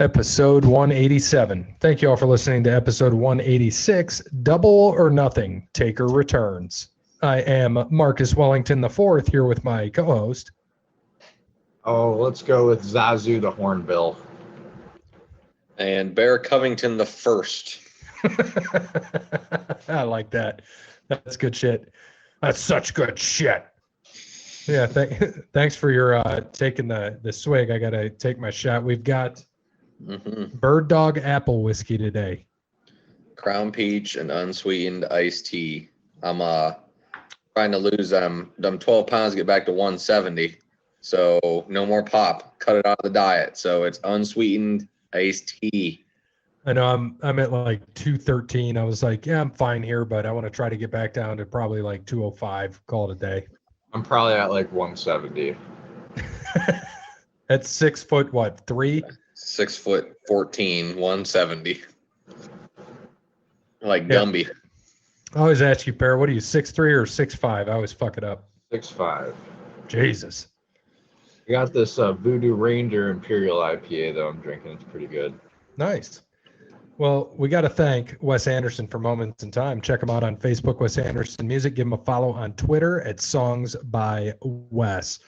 Episode 187. Thank you all for listening to episode 186, Double or Nothing, Taker Returns. I am Marcus Wellington IV here with my co-host. Oh, let's go with Zazu the Hornbill. And Bear Covington the First. I like that. That's good shit. That's such good shit. Yeah, thanks for your taking the swig. I got to take my shot. We've got Bird Dog Apple Whiskey today. Crown Peach and unsweetened iced tea. I'm trying to lose them 12 pounds, get back to 170. So no more pop. Cut it out of the diet. So it's unsweetened iced tea. I know I'm at like 213. I was like, yeah, I'm fine here, but I want to try to get back down to probably like 205. Call it a day. I'm probably at like 170. That's 6 foot, what, 3? 6'14", 170. Like Gumby. I always ask you, Bear, what are you, 6'3" or 6'5"? I always fuck it up. 6'5". Jesus. I got this Voodoo Ranger Imperial IPA though I'm drinking. It's pretty good. Nice. Well, we got to thank Wes Anderson for Moments in Time. Check him out on Facebook, Wes Anderson Music. Give him a follow on Twitter at Songs by Wes.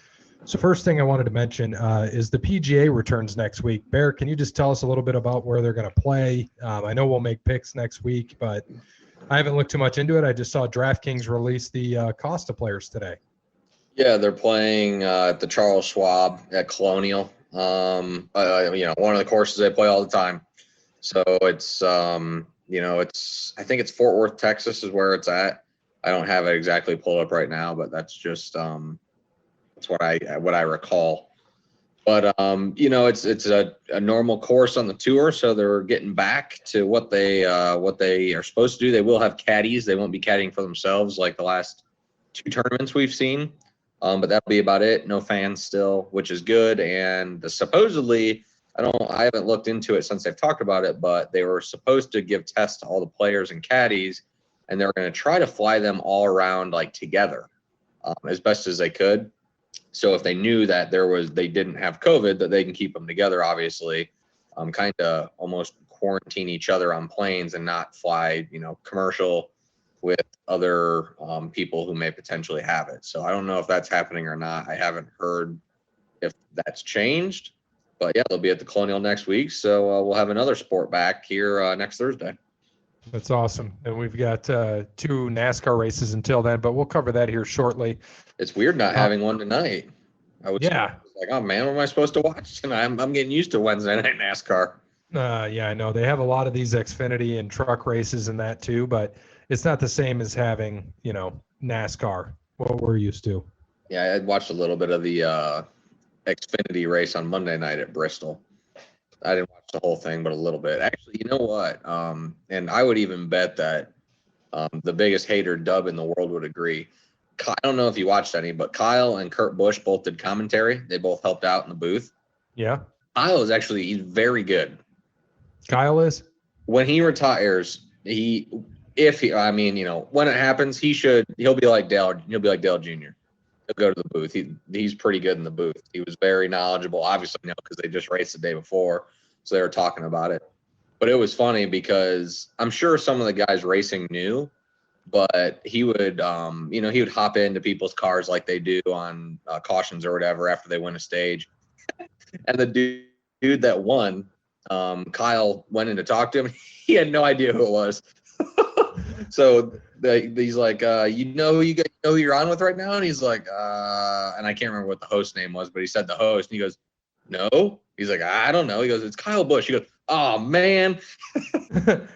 So first thing I wanted to mention is the PGA returns next week. Bear, can you just tell us a little bit about where they're going to play? I know we'll make picks next week, but I haven't looked too much into it. I just saw DraftKings release the cost of players today. Yeah, they're playing at the Charles Schwab at Colonial. One of the courses they play all the time. So it's, I think it's Fort Worth, Texas is where it's at. I don't have it exactly pulled up right now, but that's just that's what I recall. But it's a normal course on the tour, so they're getting back to what they are supposed to do. They will have caddies. They won't be caddying for themselves like the last 2 tournaments we've seen. But that'll be about it. No fans still, which is good. And supposedly, I haven't looked into it since they've talked about it, but they were supposed to give tests to all the players and caddies, and they're going to try to fly them all around like together as best as they could. So if they knew that they didn't have COVID, that they can keep them together, obviously, kind of almost quarantine each other on planes and not fly, commercial with other people who may potentially have it. So I don't know if that's happening or not. I haven't heard if that's changed. But yeah, they'll be at the Colonial next week, so we'll have another sport back here next Thursday. That's awesome. And we've got 2 NASCAR races until then, but we'll cover that here shortly. It's weird not having one tonight. I was like, oh man, what am I supposed to watch tonight? I'm getting used to Wednesday night NASCAR. Yeah, I know. They have a lot of these Xfinity and truck races and that too, but it's not the same as having, NASCAR, what we're used to. Yeah, I watched a little bit of the Xfinity race on Monday night at Bristol. I didn't watch the whole thing, but a little bit. Actually, you know what? And I would even bet that the biggest hater Dub in the world would agree. I don't know if you watched any, but Kyle and Kurt Busch both did commentary. They both helped out in the booth. Yeah. Kyle is he's very good. Kyle is? When he retires, when it happens, he'll be like Dale. He'll be like Dale Jr. He'll go to the booth. He's pretty good in the booth. He was very knowledgeable, obviously, because they just raced the day before, so they were talking about it. But it was funny because I'm sure some of the guys racing knew, but he would, he would hop into people's cars like they do on cautions or whatever after they win a stage. And the dude that won, Kyle went in to talk to him. He had no idea who it was. So he's like, you know who you're on with right now? And he's like, and I can't remember what the host name was, but he said the host. And he goes, no. He's like, I don't know. He goes, it's Kyle Busch. He goes, oh, man.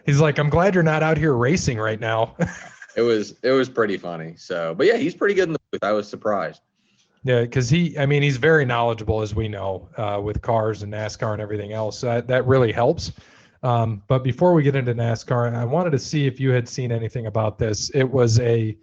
He's like, I'm glad you're not out here racing right now. It was pretty funny. So, but yeah, he's pretty good in the booth. I was surprised. Yeah, because he's very knowledgeable, as we know, with cars and NASCAR and everything else. That really helps. But before we get into NASCAR, I wanted to see if you had seen anything about this. It was how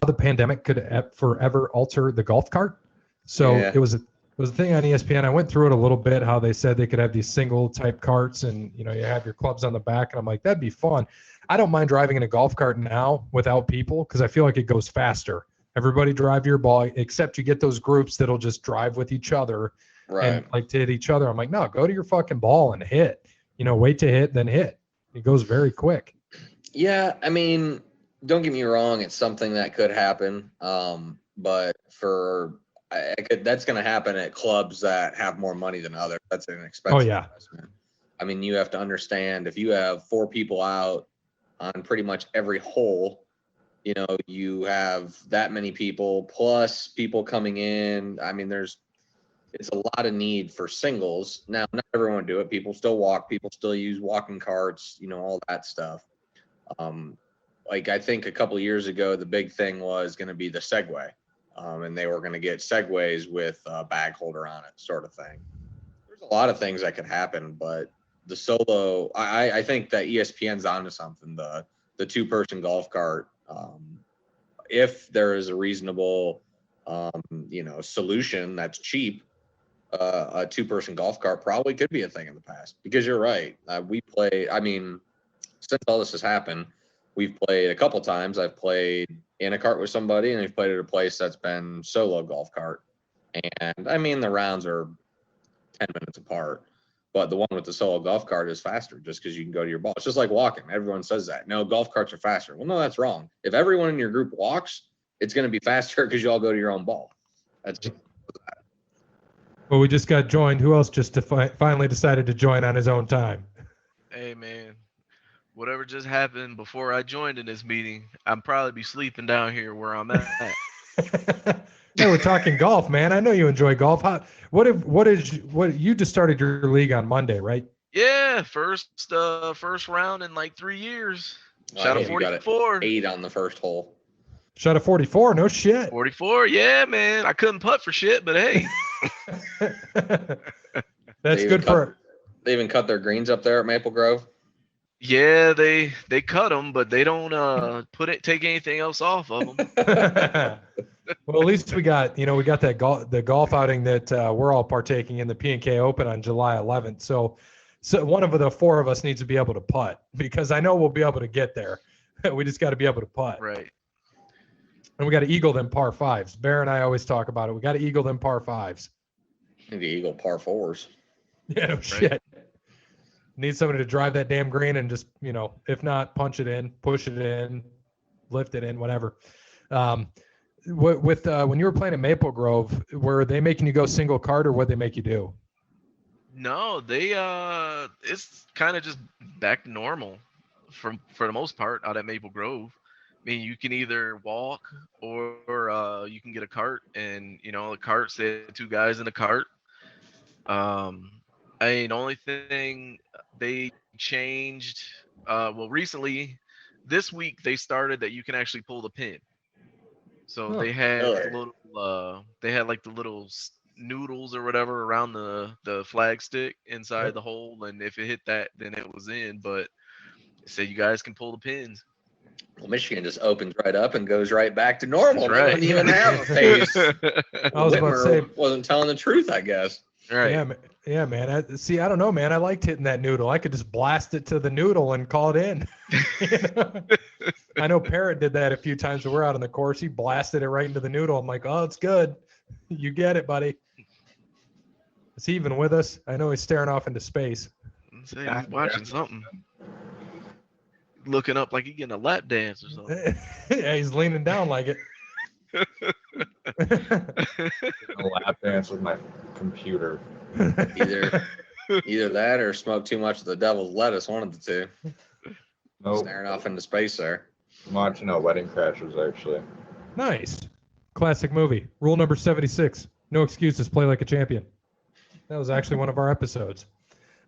the pandemic could forever alter the golf cart. So yeah. It was a thing on ESPN. I went through it a little bit, how they said they could have these single type carts and, you have your clubs on the back. And I'm like, that'd be fun. I don't mind driving in a golf cart now without people because I feel like it goes faster. Everybody drive your ball, except you get those groups that'll just drive with each other. and like to hit each other. I'm like, no, go to your fucking ball and hit. Wait to hit, then hit. It goes very quick. Yeah, I mean, don't get me wrong, it's something that could happen. But that's going to happen at clubs that have more money than others. That's an expensive investment. I mean, you have to understand, if you have 4 people out on pretty much every hole, you have that many people plus people coming in. I mean, it's a lot of need for singles. Now, not everyone do it. People still walk. People still use walking carts, all that stuff. I think a couple of years ago, the big thing was going to be the Segway. And they were going to get Segways with a bag holder on it, sort of thing. There's a lot of things that could happen, but the solo, I think that ESPN's onto something. The 2-person golf cart, if there is a reasonable, solution that's cheap, a 2-person golf cart probably could be a thing in the past. Because you're right, since all this has happened, we've played a couple times. I've played in a cart with somebody, and we've played at a place that's been solo golf cart. And the rounds are 10 minutes apart. But the one with the solo golf cart is faster just because you can go to your ball. It's just like walking. Everyone says that. No, golf carts are faster. Well, no, that's wrong. If everyone in your group walks, it's going to be faster because you all go to your own ball. That's just that. Well, we just got joined. Who else just finally decided to join on his own time? Hey, man. Whatever just happened before I joined in this meeting, I'd probably be sleeping down here where I'm at. Hey, we're talking golf, man. I know you enjoy golf. You just started your league on Monday, right? Yeah, first round in like 3 years. Shot a 44. 8 on the first hole. Shot a 44. No shit. 44. Yeah, man. I couldn't putt for shit, but hey. That's good for. They even cut their greens up there at Maple Grove. Yeah, they cut them, but they don't take anything else off of them. Well, at least we got that the golf outing that we're all partaking in, the P&K Open on July 11th. So one of the 4 of us needs to be able to putt, because I know we'll be able to get there. We just got to be able to putt. Right. And we got to eagle them par 5s. Bear and I always talk about it. We got to eagle them par 5s. Need to eagle par 4s. Yeah, no shit. Need somebody to drive that damn green and just, if not, punch it in, push it in, lift it in, whatever. When you were playing at Maple Grove, were they making you go single cart, or what they make you do? No, they it's kind of just back to normal for the most part out at Maple Grove. I mean, you can either walk or you can get a cart, and the cart said 2 guys in the cart. The only thing they changed, recently, this week they started that you can actually pull the pin. So they had like the little noodles or whatever around the flag stick inside the hole, and if it hit that, then it was in. But they said you guys can pull the pins. Well, Michigan just opens right up and goes right back to normal. That's right. They wouldn't even have a pace. I was about to say, wasn't telling the truth, I guess. Right. Yeah, man. I don't know, man. I liked hitting that noodle. I could just blast it to the noodle and call it in. I know Parrott did that a few times when we're out on the course. He blasted it right into the noodle. I'm like, oh, it's good. You get it, buddy. Is he even with us? I know he's staring off into space. He's watching something. Looking up like he's getting a lap dance or something. Yeah, he's leaning down like it. A lap dance with my computer. Either that or smoke too much of the devil's lettuce, one of the two. Nope. Staring off into space there. I'm watching Wedding Crashers, actually. Nice. Classic movie. Rule number 76. No excuses. Play like a champion. That was actually one of our episodes.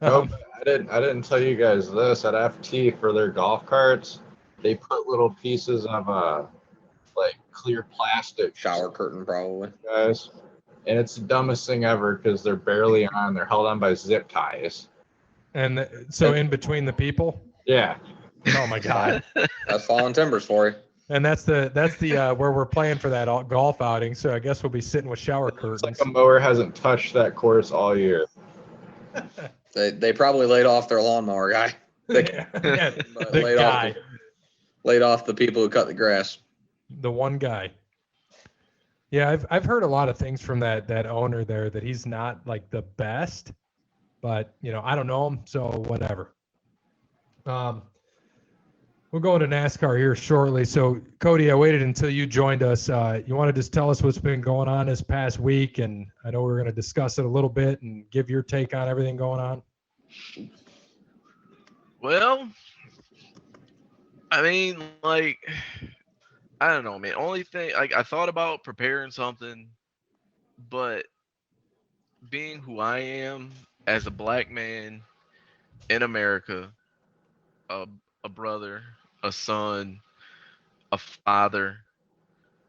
Nope, I didn't tell you guys this. At FT, for their golf carts, they put little pieces of clear plastic Shower curtain, probably. Guys, and it's the dumbest thing ever because they're barely on. They're held on by zip ties. And so in between the people? Yeah. Oh my God. That's fallen timbers for you. And that's the where we're playing for that golf outing. So I guess we'll be sitting with shower curtains. It's like a mower hasn't touched that course all year. They probably laid off their lawnmower guy. Laid off the people who cut the grass. The one guy. Yeah, I've heard a lot of things from that owner there that he's not like the best, but I don't know him, so whatever. We'll go into NASCAR here shortly. So, Cody, I waited until you joined us. You want to just tell us what's been going on this past week? And I know we're going to discuss it a little bit and give your take on everything going on. Well, I mean, like, I don't know, man. Only thing, like, I thought about preparing something, but being who I am as a black man in America, a, a brother, a son, a father,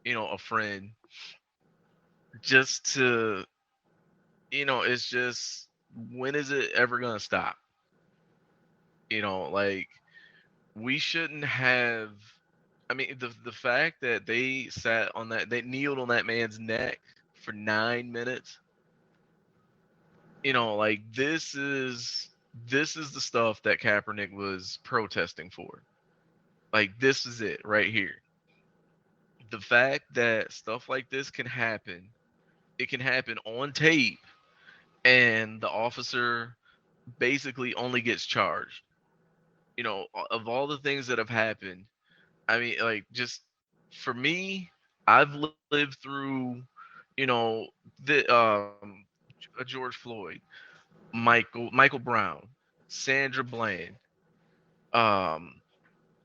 a friend, just to, it's just, when is it ever going to stop? Like, we shouldn't have. I mean, the fact that they kneeled on that man's neck for 9 minutes. Like, this is the stuff that Kaepernick was protesting for. Like, this is it right here. The fact that stuff like this can happen, it can happen on tape, and the officer basically only gets charged. Of all the things that have happened, I mean, like, just for me, I've lived through, the George Floyd, Michael Brown, Sandra Bland, um,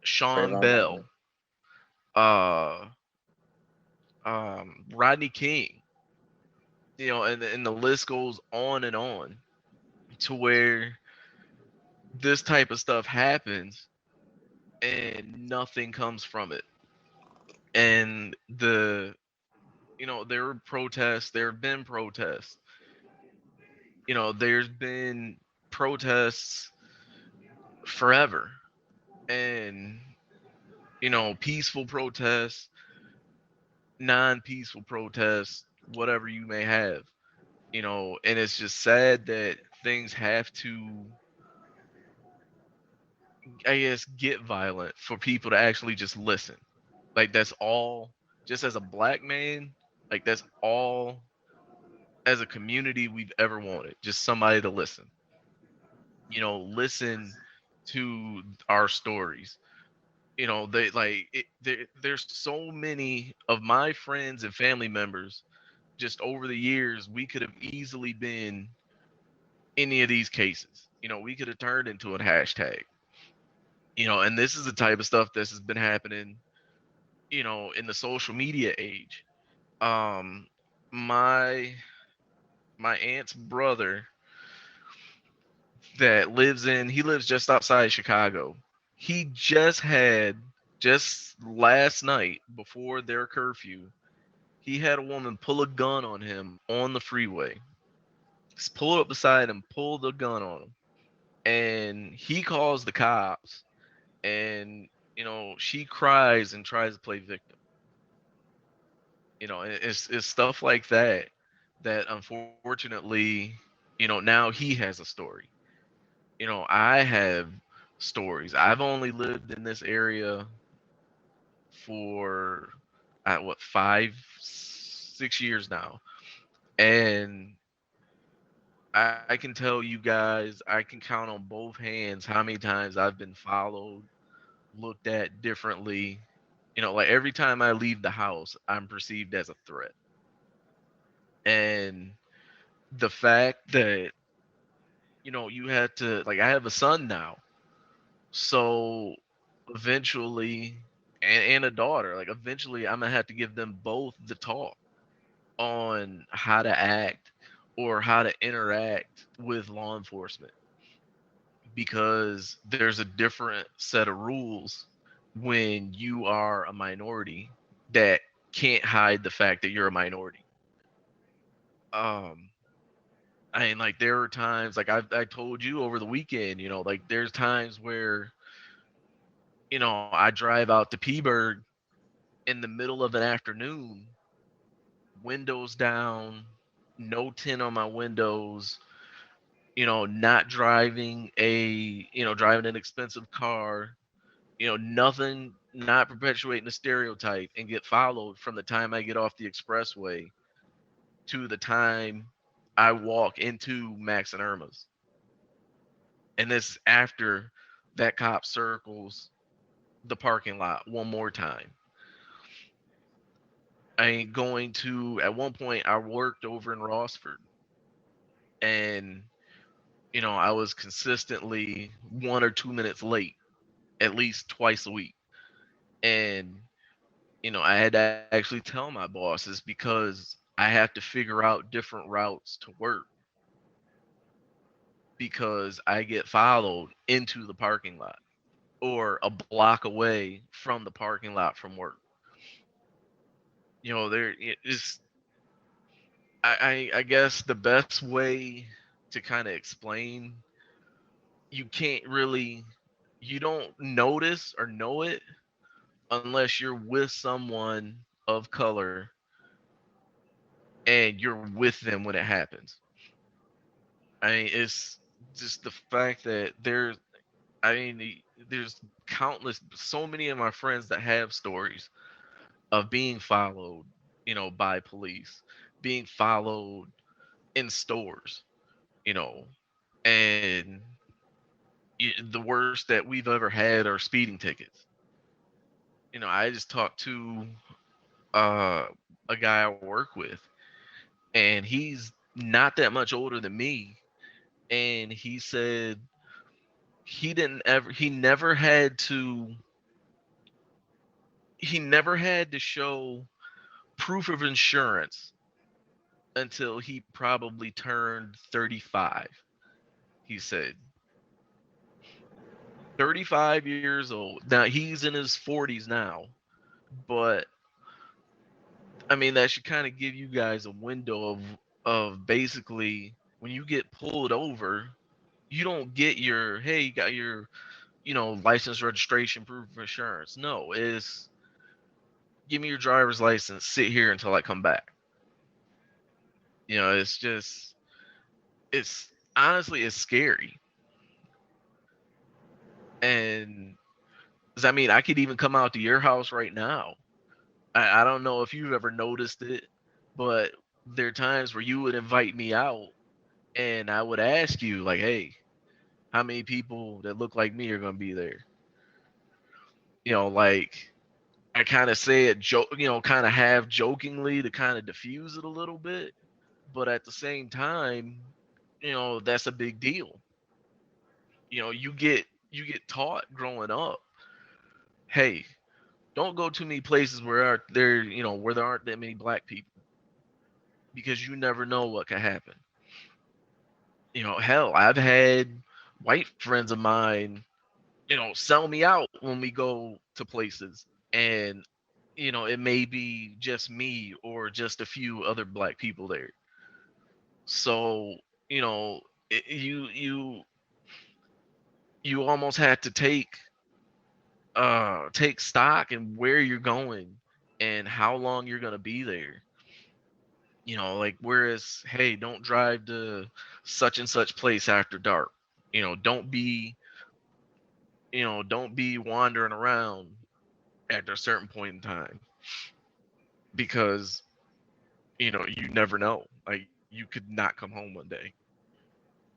Sean Trayvon Bell, Martin. uh, Rodney King, and the list goes on to where this type of stuff happens and nothing comes from it. And there were protests, there have been protests. There's been protests forever. And, peaceful protests, non-peaceful protests, whatever you may have. And it's just sad that things have to, I guess, get violent for people to actually just listen. Like, that's all, just as a black man, like, that's all as a community we've ever wanted. Just somebody to listen. Listen to our stories. They like it, there's so many of my friends and family members. Just over the years, we could have easily been any of these cases. We could have turned into a hashtag. And this is the type of stuff that has been happening, in the social media age. Um, my aunt's brother he lives just outside Chicago. He just last night before their curfew, he had a woman pull a gun on him on the freeway. Just pull up beside him, pull the gun on him. And he calls the cops, and she cries and tries to play victim. It's stuff like that unfortunately, now he has a story. I have stories. I've only lived in this area for what, 5, 6 years now. And I can tell you guys, I can count on both hands how many times I've been followed, looked at differently. Like, every time I leave the house, I'm perceived as a threat. And the fact that, you had to, like, I have a son now. So eventually, and a daughter, like, eventually I'm gonna have to give them both the talk on how to act or how to interact with law enforcement, because there's a different set of rules when you are a minority that can't hide the fact that you're a minority. um I mean, like, there are times, like, I told you over the weekend, like, there's times where, I drive out to Peaburg in the middle of an afternoon, windows down, no tint on my windows, not driving driving an expensive car, Nothing, not perpetuating the stereotype, and get followed from the time I get off the expressway to the time I walk into Max and Irma's. And this after that cop circles the parking lot one more time. I ain't going to, at one point, I worked over in Rossford, and, I was consistently 1 or 2 minutes late, at least twice a week. And, I had to actually tell my bosses because I have to figure out different routes to work because I get followed into the parking lot or a block away from the parking lot from work. There is, I guess the best way to kind of explain, you can't really, you don't notice or know it unless you're with someone of color and you're with them when it happens. I mean, it's just the fact that there's countless, so many of my friends that have stories of being followed, by police, being followed in stores, you know, and the worst that we've ever had are speeding tickets. I just talked to uh, a guy I work with, and he's not that much older than me, and he said he never had to show proof of insurance until he probably turned 35. He said 35 years old. Now he's in his 40s now, but I mean that should kind of give you guys a window of basically when you get pulled over, you don't get your, hey, you got your, license, registration, proof of insurance. No, it's give me your driver's license, sit here until I come back. It's just, it's honestly, it's scary. And I mean, I could even come out to your house right now. I don't know if you've ever noticed it, but there are times where you would invite me out and I would ask you, like, hey, how many people that look like me are going to be there? Like, I kind of say it, kind of half jokingly to kind of diffuse it a little bit. But at the same time, that's a big deal. You get taught growing up, hey, don't go too many places where there aren't that many black people because you never know what could happen. Hell, I've had white friends of mine, sell me out when we go to places, and it may be just me or just a few other black people there. So you know you almost had to take stock in where you're going and how long you're going to be there. Like, whereas, hey, don't drive to such and such place after dark. Don't be wandering around at a certain point in time because you never know. Like, you could not come home one day.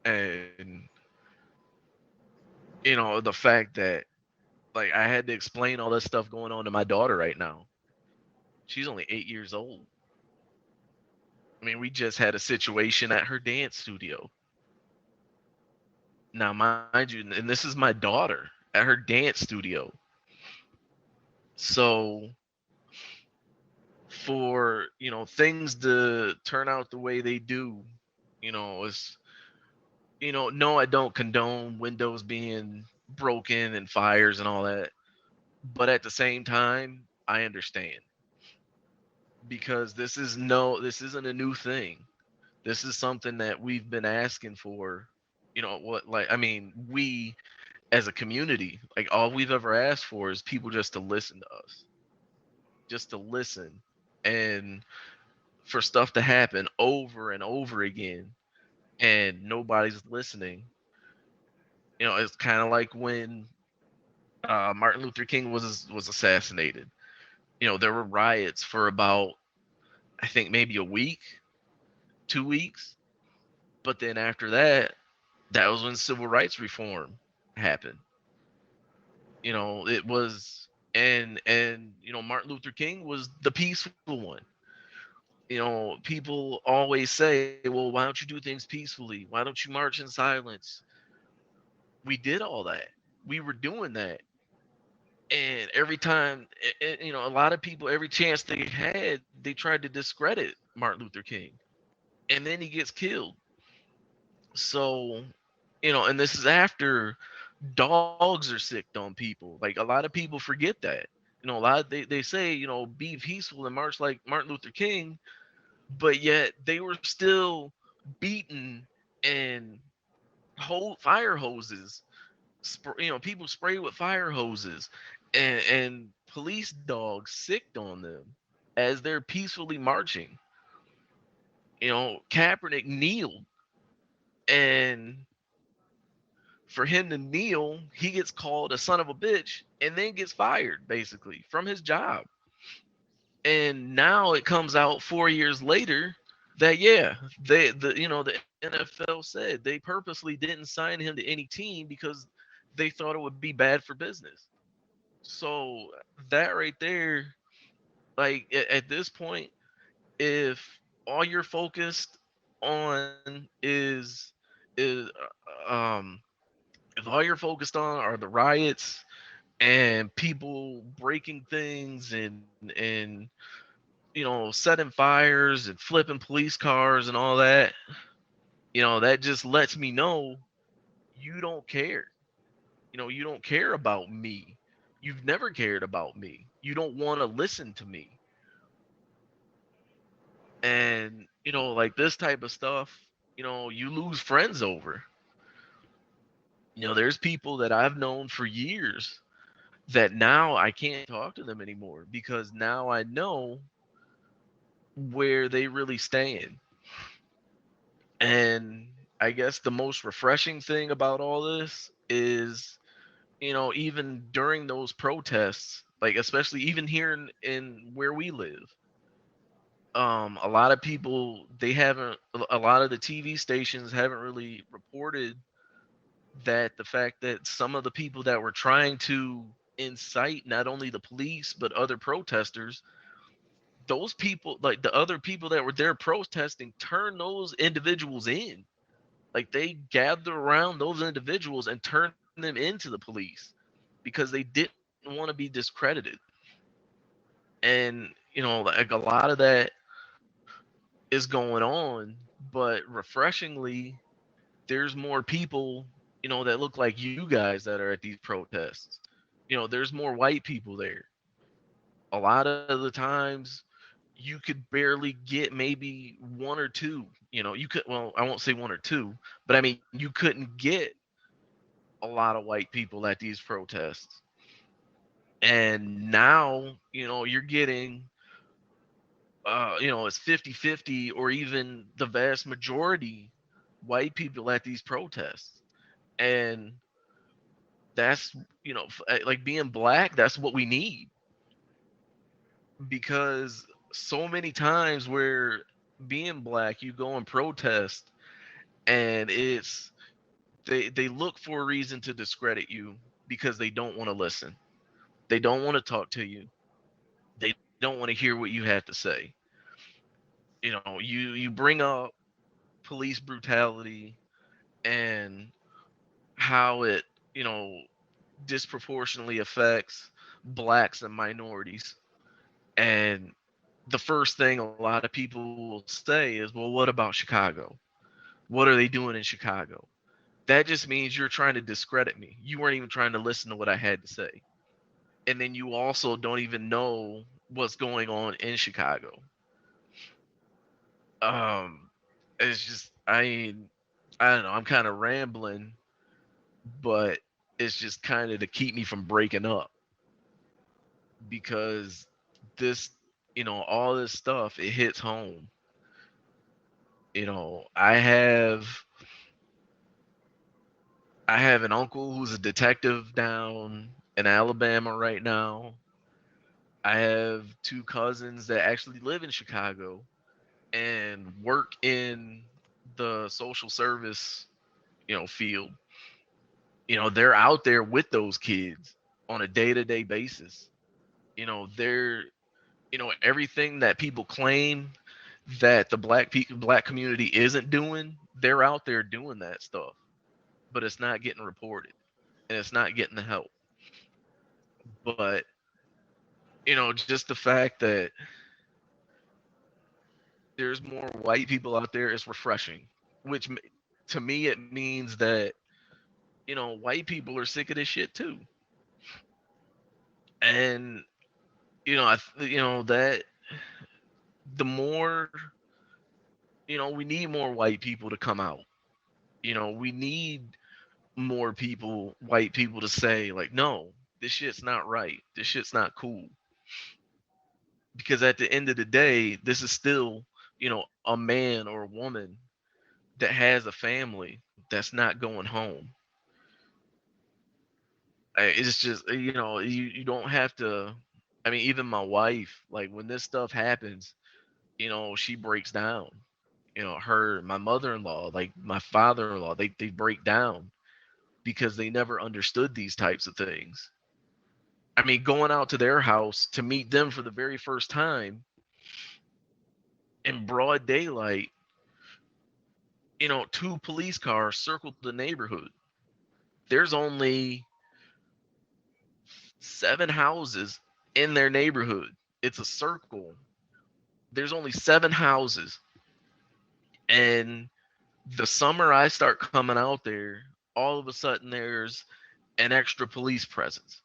And the fact that, like, I had to explain all this stuff going on to my daughter right now. She's only 8 years old. I mean, we just had a situation at her dance studio. Now, mind you, and this is my daughter at her dance studio. So for, things to turn out the way they do, it's, no, I don't condone windows being broken and fires and all that. But at the same time, I understand because this isn't a new thing. This is something that we've been asking for. I mean, we as a community, like, all we've ever asked for is people just to listen to us, just to listen, and for stuff to happen over and over again, and nobody's listening. It's kind of like when Martin Luther King was assassinated. There were riots for about, I think, maybe a week, 2 weeks. But then after that, that was when civil rights reform happened. It was, and Martin Luther King was the peaceful one. People always say, well, why don't you do things peacefully? Why don't you march in silence? We did all that. We were doing that. And every time, a lot of people, every chance they had, they tried to discredit Martin Luther King. And then he gets killed. So, and this is after dogs are sicked on people. Like, a lot of people forget that. A lot they say, be peaceful and march like Martin Luther King, but yet they were still beaten and fire hoses. People spray with fire hoses, and police dogs sicked on them as they're peacefully marching. Kaepernick kneeled, and for him to kneel, he gets called a son of a bitch and then gets fired basically from his job. And now it comes out 4 years later that the NFL said they purposely didn't sign him to any team because they thought it would be bad for business. So that right there, like at this point, if all you're focused on is if all you're focused on are the riots and people breaking things and setting fires and flipping police cars and all that, that just lets me know you don't care. You don't care about me. You've never cared about me. You don't want to listen to me. And like this type of stuff, you lose friends over. There's people that I've known for years that now I can't talk to them anymore because now I know where they really stand. And I guess the most refreshing thing about all this is, even during those protests, like especially even here in where we live, a lot of people, a lot of the TV stations haven't really reported that the fact that some of the people that were trying to incite not only the police but other protesters, those people, like the other people that were there protesting, turned those individuals in. Like they gathered around those individuals and turned them into the police because they didn't want to be discredited. And like a lot of that is going on, but refreshingly, there's more people, that look like you guys that are at these protests. There's more white people there. A lot of the times you could barely get maybe one or two. You could, well, I won't say one or two, but I mean, you couldn't get a lot of white people at these protests. And now, you're getting, it's 50-50 or even the vast majority white people at these protests. And that's, like being black, that's what we need. Because so many times where being black, you go and protest and they look for a reason to discredit you because they don't want to listen. They don't want to talk to you. They don't want to hear what you have to say. You bring up police brutality and how it, disproportionately affects blacks and minorities. And the first thing a lot of people will say is, well, what about Chicago? What are they doing in Chicago? That just means you're trying to discredit me. You weren't even trying to listen to what I had to say. And then you also don't even know what's going on in Chicago. Um, it's just, I don't know, I'm kind of rambling, but it's just kind of to keep me from breaking up because this, all this stuff, it hits home. I have an uncle who's a detective down in Alabama right now. I have two cousins that actually live in Chicago and work in the social service, field. They're out there with those kids on a day-to-day basis. They're, everything that people claim that the black community isn't doing, they're out there doing that stuff, but it's not getting reported and it's not getting the help. But just the fact that there's more white people out there is refreshing, which to me it means that white people are sick of this shit too. And that the more we need more white people to come out. We need more people, white people, to say like, no, this shit's not right, this shit's not cool. Because at the end of the day, this is still a man or a woman that has a family that's not going home. It's just you don't have to. I mean, even my wife, like when this stuff happens, she breaks down. My mother-in-law, like my father-in-law, they break down because they never understood these types of things. I mean, going out to their house to meet them for the very first time in broad daylight, two police cars circled the neighborhood. There's only 7 houses in their neighborhood. It's a circle. There's only 7 houses. And the summer I start coming out there, all of a sudden there's an extra police presence.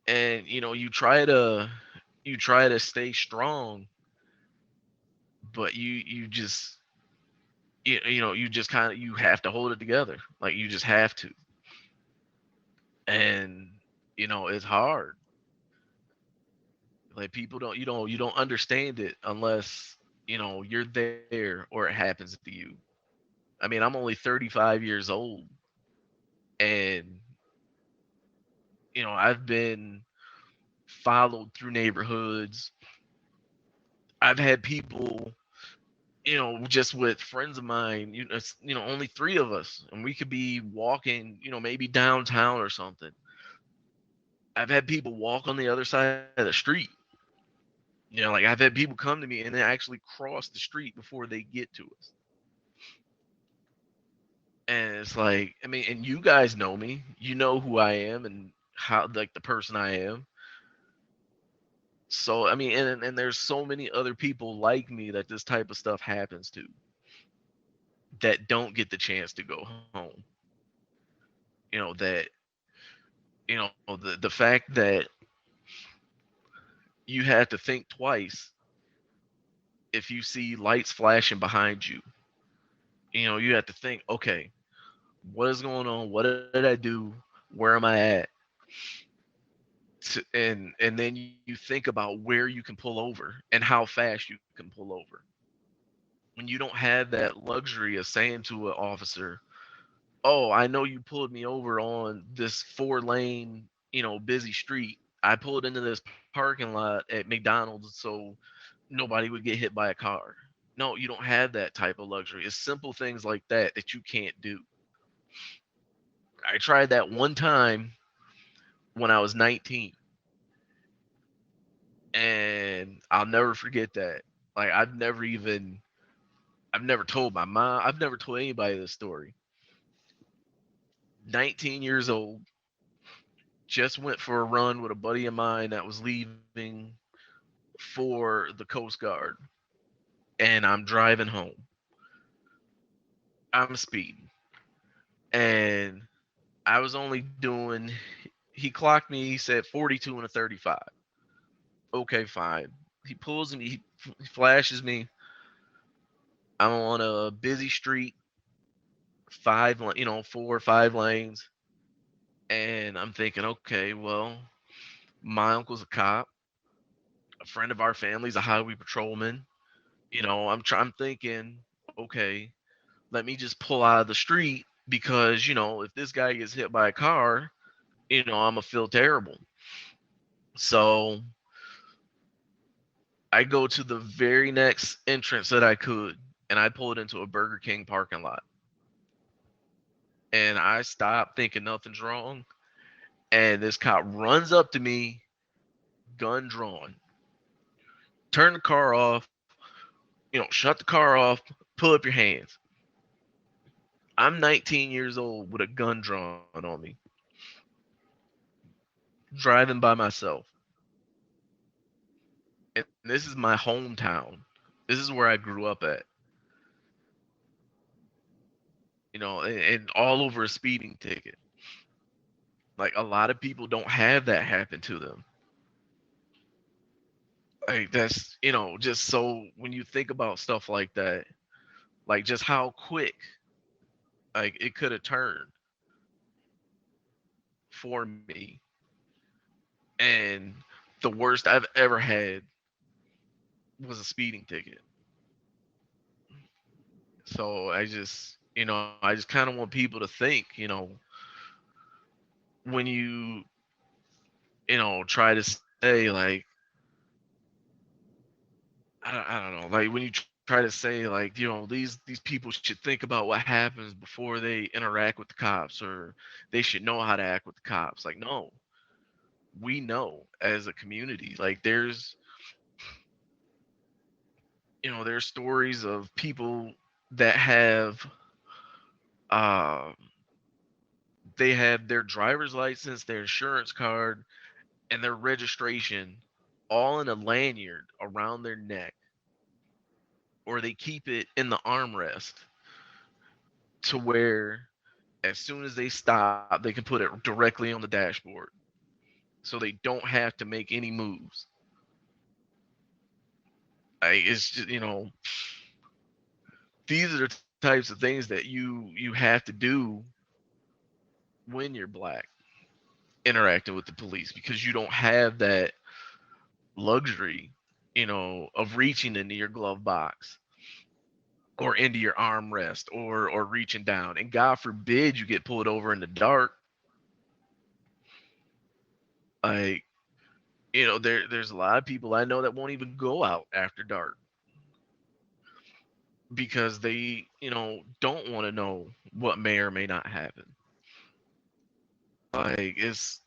And you try to stay strong, but you just you just kind of, you have to hold it together. Like you just have to. And it's hard. Like people don't you don't understand it unless you're there or it happens to you. I mean, I'm only 35 years old, and I've been followed through neighborhoods. I've had people, just with friends of mine, it's, only 3 of us, and we could be walking, maybe downtown or something. I've had people walk on the other side of the street. Like I've had people come to me and they actually cross the street before they get to us. And it's like, I mean, and you guys know me, you know who I am and how, like, the person I am. So, I mean, and there's so many other people like me that this type of stuff happens to, that don't get the chance to go home. That, the fact that you have to think twice if you see lights flashing behind you. You have to think, okay, what is going on? What did I do? Where am I at? And then you think about where you can pull over and how fast you can pull over. When you don't have that luxury of saying to an officer, oh, I know you pulled me over on this 4-lane, busy street. I pulled into this parking lot at McDonald's so nobody would get hit by a car. No, you don't have that type of luxury. It's simple things like that you can't do. I tried that one time when I was 19. And I'll never forget that. Like I've never told my mom, I've never told anybody this story. 19 years old, just went for a run with a buddy of mine that was leaving for the Coast Guard. And I'm driving home. I'm speeding. And I was only doing, he clocked me, he said 42 and a 35. Okay, fine. He pulls me, he flashes me. I'm on a busy street, 4 or 5 lanes. And I'm thinking, okay, well, my uncle's a cop. A friend of our family's a highway patrolman. I'm thinking, okay, let me just pull out of the street because, you know, if this guy gets hit by a car, you know, I'm gonna feel terrible. So I go to the very next entrance that I could, and I pulled into a Burger King parking lot. And I stopped thinking nothing's wrong. And this cop runs up to me, gun drawn. Turn the car off, you know, shut the car off, pull up your hands. I'm 19 years old with a gun drawn on me, driving by myself. And this is my hometown. This is where I grew up at. You know, and all over a speeding ticket. Like, a lot of people don't have that happen to them. Like, that's, you know, just so when you think about stuff like that, like just how quick like it could have turned for me. And the worst I've ever had was a speeding ticket. So I just, you know, I just kind of want people to think, you know, when you know, try to say like, I don't know, like when you try to say like, you know, these people should think about what happens before they interact with the cops, or they should know how to act with the cops. Like, no, we know as a community, like you know, there's stories of people that have uh they have their driver's license, their insurance card, and their registration all in a lanyard around their neck, or they keep it in the armrest to where as soon as they stop, they can put it directly on the dashboard so they don't have to make any moves. It's just, you know, these are the types of things that you have to do when you're black interacting with the police, because you don't have that luxury, you know, of reaching into your glove box or into your armrest or reaching down. And God forbid you get pulled over in the dark. Like, you know, there's a lot of people I know that won't even go out after dark because they, you know, don't want to know what may or may not happen. Like, it's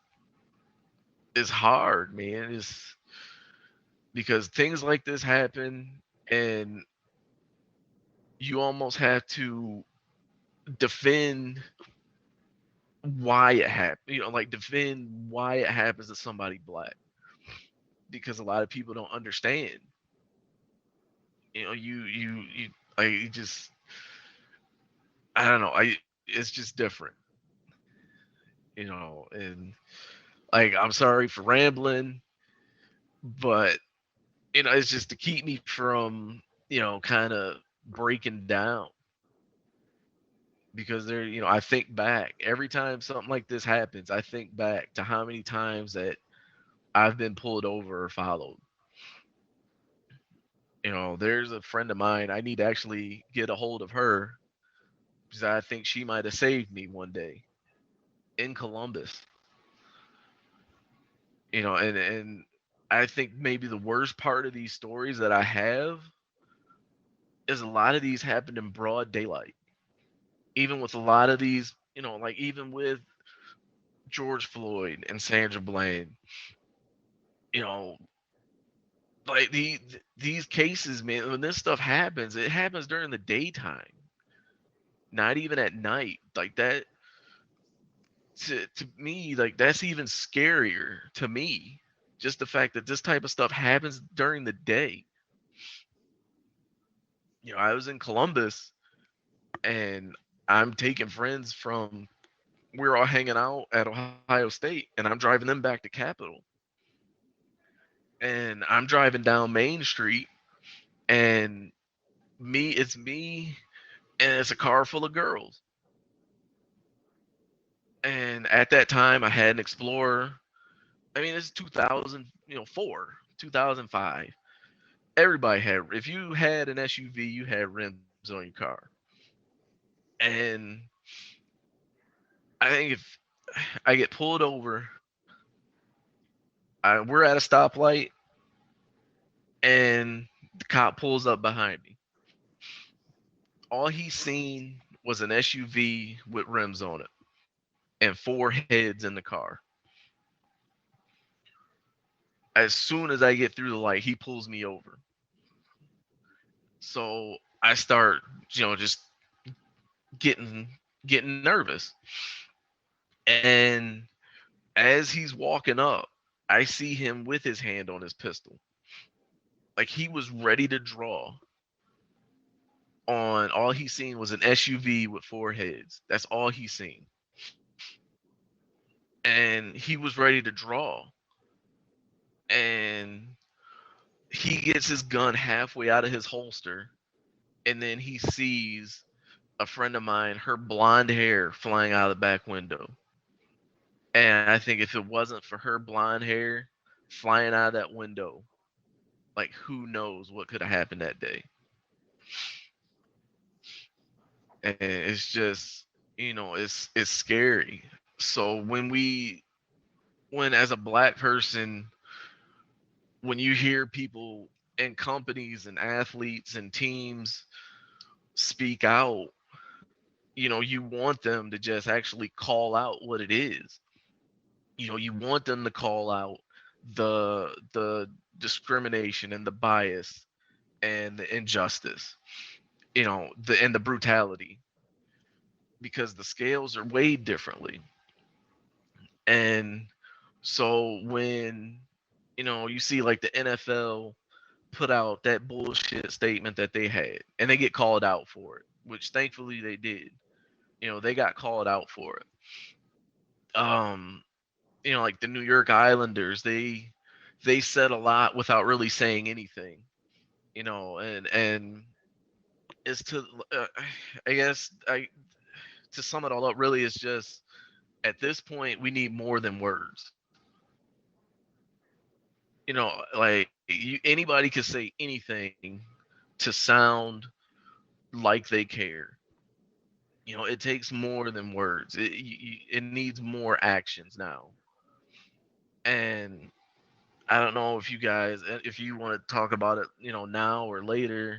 hard, man. It's because things like this happen, and you almost have to defend why it happened. You know, like defend why it happens to somebody black, because a lot of people don't understand. You know, you like you just, I don't know. It's just different. You know, and like I'm sorry for rambling, but you know, it's just to keep me from, you know, kind of breaking down, because there, you know, I think back every time something like this happens. I think back to how many times that I've been pulled over or followed. You know, there's a friend of mine. I need to actually get a hold of her because I think she might have saved me one day in Columbus. You know, and I think maybe the worst part of these stories that I have is a lot of these happened in broad daylight. Even with a lot of these, you know, like even with George Floyd and Sandra Bland, you know, like these cases, man, when this stuff happens, it happens during the daytime, not even at night. Like that, to me, like that's even scarier to me. Just the fact that this type of stuff happens during the day. You know, I was in Columbus, and I'm taking friends from, we're all hanging out at Ohio State, and I'm driving them back to Capitol. And I'm driving down Main Street, and it's me, and it's a car full of girls. And at that time, I had an Explorer. I mean, it's 2004, 2005. Everybody had, if you had an SUV, you had rims on your car. And I think if I get pulled over, we're at a stoplight, and the cop pulls up behind me. All he's seen was an SUV with rims on it and 4 heads in the car. As soon as I get through the light, he pulls me over. So I start, just getting nervous. And as he's walking up, I see him with his hand on his pistol. Like he was ready to draw. On all he's seen was an SUV with 4 heads. That's all he's seen. And he was ready to draw. And he gets his gun halfway out of his holster, and then he sees a friend of mine, her blonde hair flying out of the back window. And I think if it wasn't for her blonde hair flying out of that window, like who knows what could have happened that day. And it's just, it's scary. So when as a black person, when you hear people and companies and athletes and teams speak out, you want them to just actually call out what it is. You want them to call out the discrimination and the bias and the injustice, and the brutality, because the scales are weighed differently. And so when you see like the NFL put out that bullshit statement that they had, and they get called out for it, which thankfully they did. They got called out for it. Like the New York Islanders, they said a lot without really saying anything. And it's I guess to sum it all up, really, it's just at this point we need more than words. Like anybody could say anything to sound like they care. It takes more than words. It needs more actions now. And I don't know if you guys, if you want to talk about it, now or later,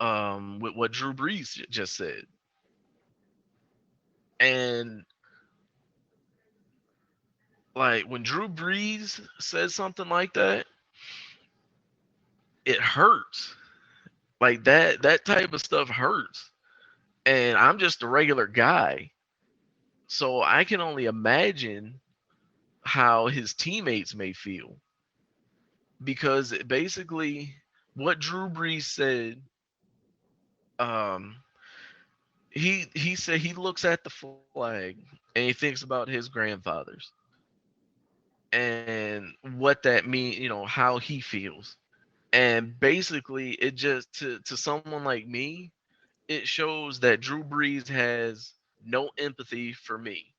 with what Drew Brees just said. And like when Drew Brees says something like that, it hurts. Like that type of stuff hurts. And I'm just a regular guy. So I can only imagine how his teammates may feel. Because basically what Drew Brees said, he said he looks at the flag and he thinks about his grandfathers and what that means, how he feels. And basically it just to someone like me, it shows that Drew Brees has no empathy for me.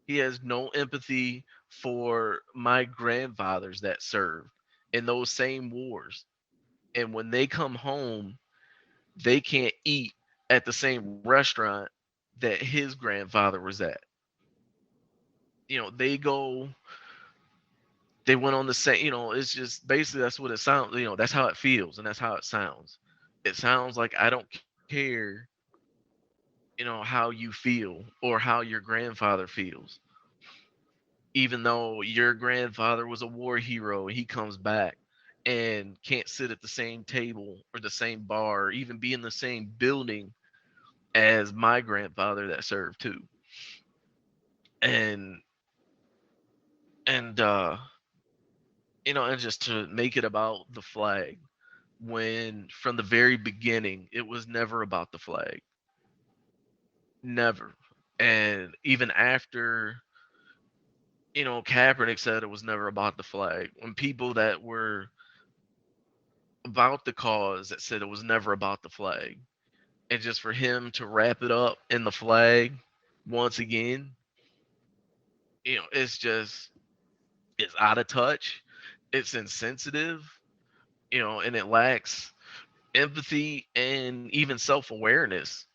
He has no empathy for my grandfathers that served in those same wars. And when they come home, they can't eat at the same restaurant that his grandfather was at. They went on the same, it's just basically that's what it sounds, that's how it feels and that's how it sounds. It sounds like I don't care, how you feel or how your grandfather feels. Even though your grandfather was a war hero and he comes back and can't sit at the same table or the same bar or even be in the same building as my grandfather that served too. And and and just to make it about the flag, when from the very beginning it was never about the flag. Never. And even after Kaepernick said it was never about the flag, when people that were about the cause that said it was never about the flag, and just for him to wrap it up in the flag once again, it's out of touch, it's insensitive, and it lacks empathy and even self-awareness.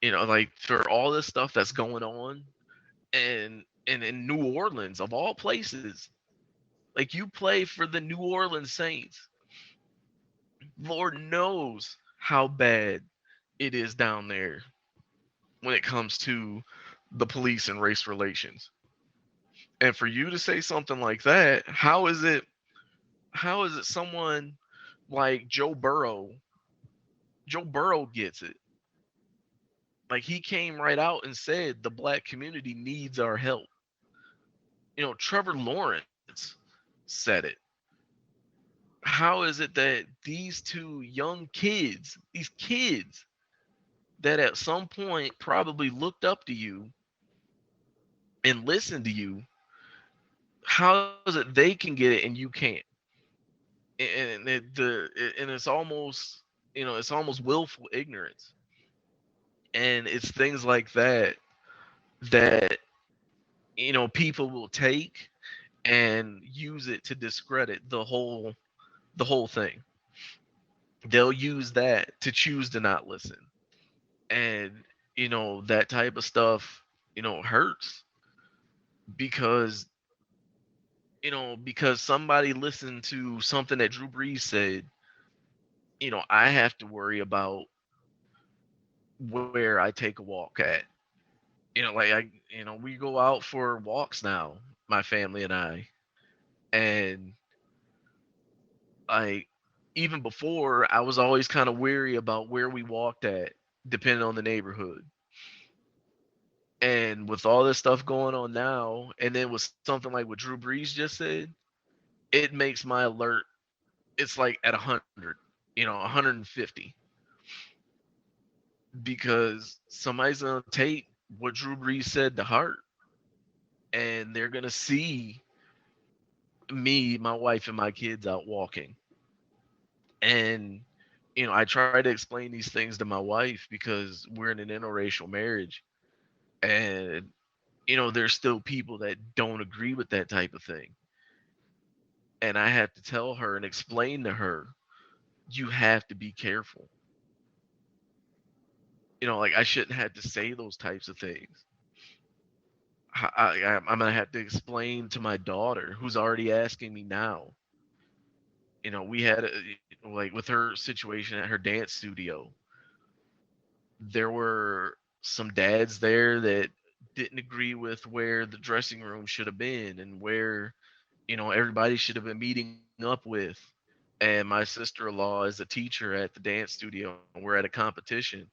like for all this stuff that's going on, and in New Orleans of all places, like you play for the New Orleans Saints. Lord knows how bad it is down there when it comes to the police and race relations. And for you to say something like that, how is it someone like Joe Burrow? Joe Burrow gets it. Like he came right out and said the black community needs our help. Trevor Lawrence said it. How is it that these two young kids, these kids that at some point probably looked up to you and listened to you, how is it they can get it and you can't? And it's almost it's almost willful ignorance, and it's things like that that people will take and use it to discredit the whole thing. They'll use that to choose to not listen, and that type of stuff hurts because because somebody listened to something that Drew Brees said. I have to worry about where I take a walk at. Like we go out for walks now, my family and I, and like even before, I was always kind of weary about where we walked at, depending on the neighborhood. And with all this stuff going on now, and then with something like what Drew Brees just said, it makes my alert. It's like at 100, 150, because somebody's gonna take what Drew Brees said to heart, and they're gonna see me, my wife, and my kids out walking. And I try to explain these things to my wife because we're in an interracial marriage, and there's still people that don't agree with that type of thing. And I have to tell her and explain to her, you have to be careful. Like I shouldn't have to say those types of things. I'm gonna have to explain to my daughter, who's already asking me now. We had like with her situation at her dance studio, there were some dads there that didn't agree with where the dressing room should have been and where everybody should have been meeting up with. And my sister-in-law is a teacher at the dance studio, and we're at a competition.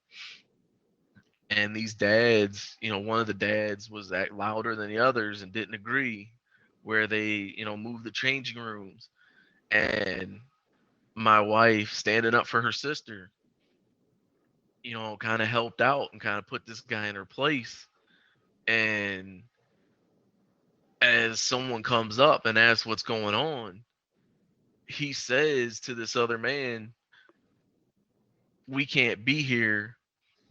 And these dads, one of the dads was louder than the others and didn't agree where they moved the changing rooms. And my wife, standing up for her sister, kind of helped out and kind of put this guy in her place. And as someone comes up and asks what's going on, he says to this other man, we can't be here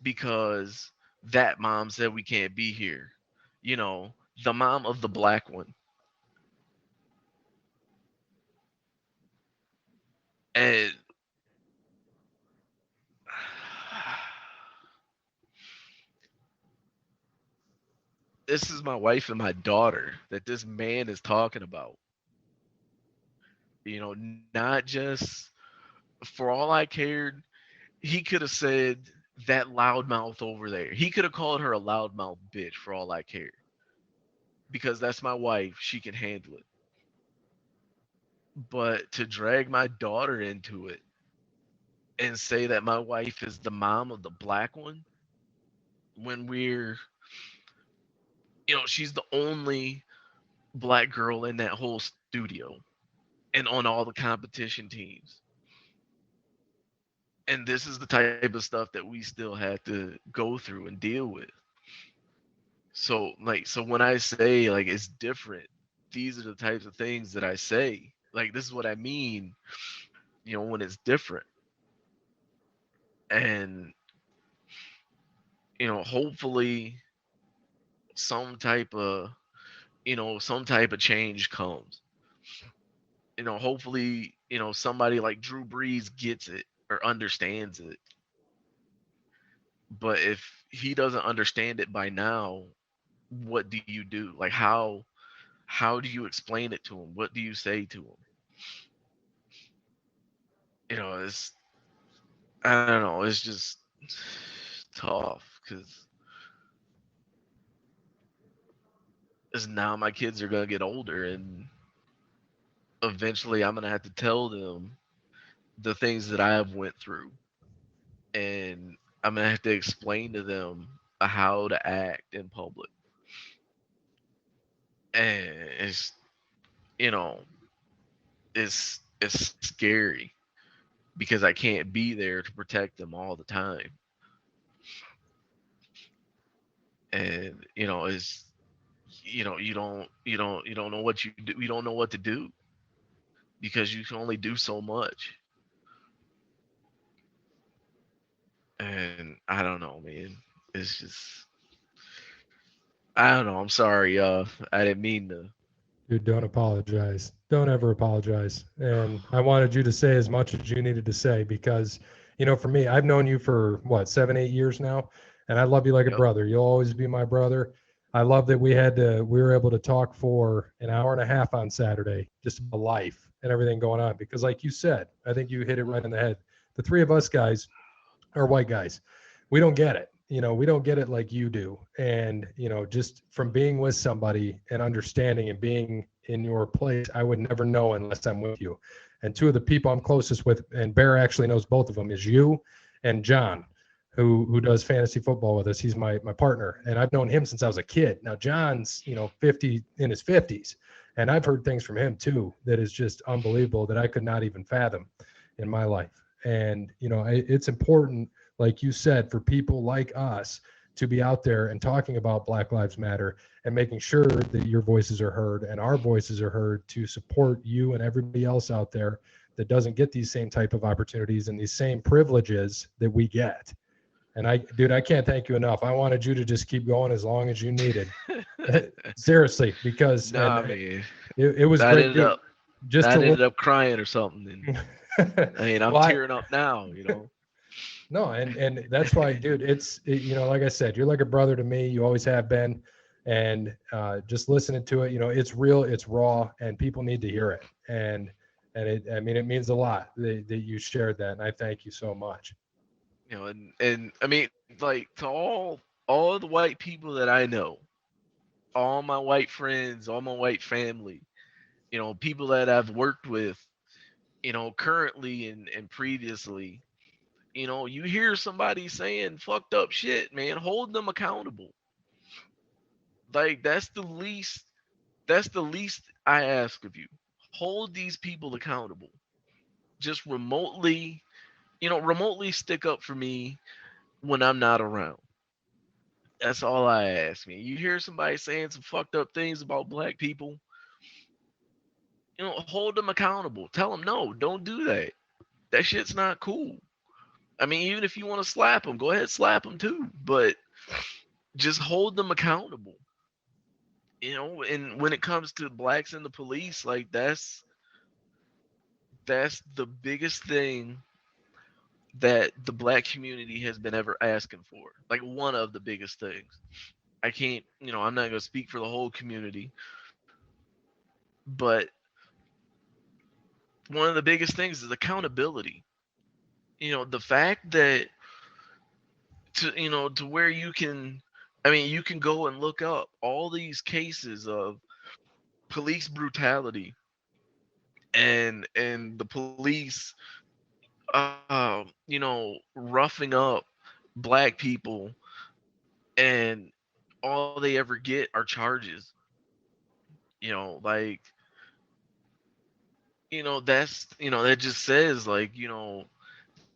because that mom said we can't be here. The mom of the black one. And this is my wife and my daughter that this man is talking about. Not just, for all I cared, he could have said that loudmouth over there. He could have called her a loudmouth bitch for all I cared. Because that's my wife. She can handle it. But to drag my daughter into it and say that my wife is the mom of the black one, when she's the only black girl in that whole studio and on all the competition teams. And this is the type of stuff that we still have to go through and deal with. So when I say like it's different, these are the types of things that I say. Like this is what I mean, when it's different. And hopefully some type of change comes. Hopefully, somebody like Drew Brees gets it or understands it. But if he doesn't understand it by now, what do you do? Like how do you explain it to him? What do you say to him? It's I don't know. It's just tough because now my kids are gonna get older, and eventually I'm gonna have to tell them the things that I have went through, and I'm gonna have to explain to them how to act in public. And you know, it's scary because I can't be there to protect them all the time. And it's you don't know what you do. You don't know what to do because you can only do so much. And I don't know, man. It's just I don't know. I'm sorry. I didn't mean to. Dude, don't apologize. Don't ever apologize. And I wanted you to say as much as you needed to say because, for me, I've known you for what, 7, 8 years now, and I love you like a Yep. brother. You'll always be my brother. I love that we were able to talk for an hour and a half on Saturday, just about life and everything going on. Because like you said, I think you hit it right in the head. The three of us guys are white guys. We don't get it. We don't get it like you do. And, just from being with somebody and understanding and being in your place, I would never know unless I'm with you. And two of the people I'm closest with, and Bear actually knows both of them, is you and John, who does fantasy football with us. He's my partner. And I've known him since I was a kid. Now John's, 50 in his 50s. And I've heard things from him too that is just unbelievable that I could not even fathom in my life. And, it's important, like you said, for people like us to be out there and talking about Black Lives Matter and making sure that your voices are heard and our voices are heard to support you and everybody else out there that doesn't get these same type of opportunities and these same privileges that we get. And I can't thank you enough. I wanted you to just keep going as long as you needed. Seriously, because Nah, man. it was I great, ended dude. up Just I to ended up crying or something. And I mean, I'm well, tearing up now. no, and that's why, dude. Like I said, you're like a brother to me. You always have been, and just listening to it, it's real, it's raw, and people need to hear it. And it means a lot that you shared that, and I thank you so much. And I mean, like, to all the white people that I know, all my white friends, all my white family, people that I've worked with, currently and previously, you hear somebody saying fucked up shit, man, hold them accountable. Like, that's the least I ask of you. Hold these people accountable. Just remotely stick up for me when I'm not around. That's all I ask, man. You hear somebody saying some fucked up things about black people, hold them accountable. Tell them, no, don't do that. That shit's not cool. I mean, even if you want to slap them, go ahead, slap them too. But just hold them accountable. And when it comes to blacks in the police, like, that's the biggest thing that the black community has been ever asking for. Like, one of the biggest things. I can't, I'm not going to speak for the whole community, but one of the biggest things is accountability. The fact that to where you can go and look up all these cases of police brutality and the police roughing up black people, and all they ever get are charges. Like, that just says, like,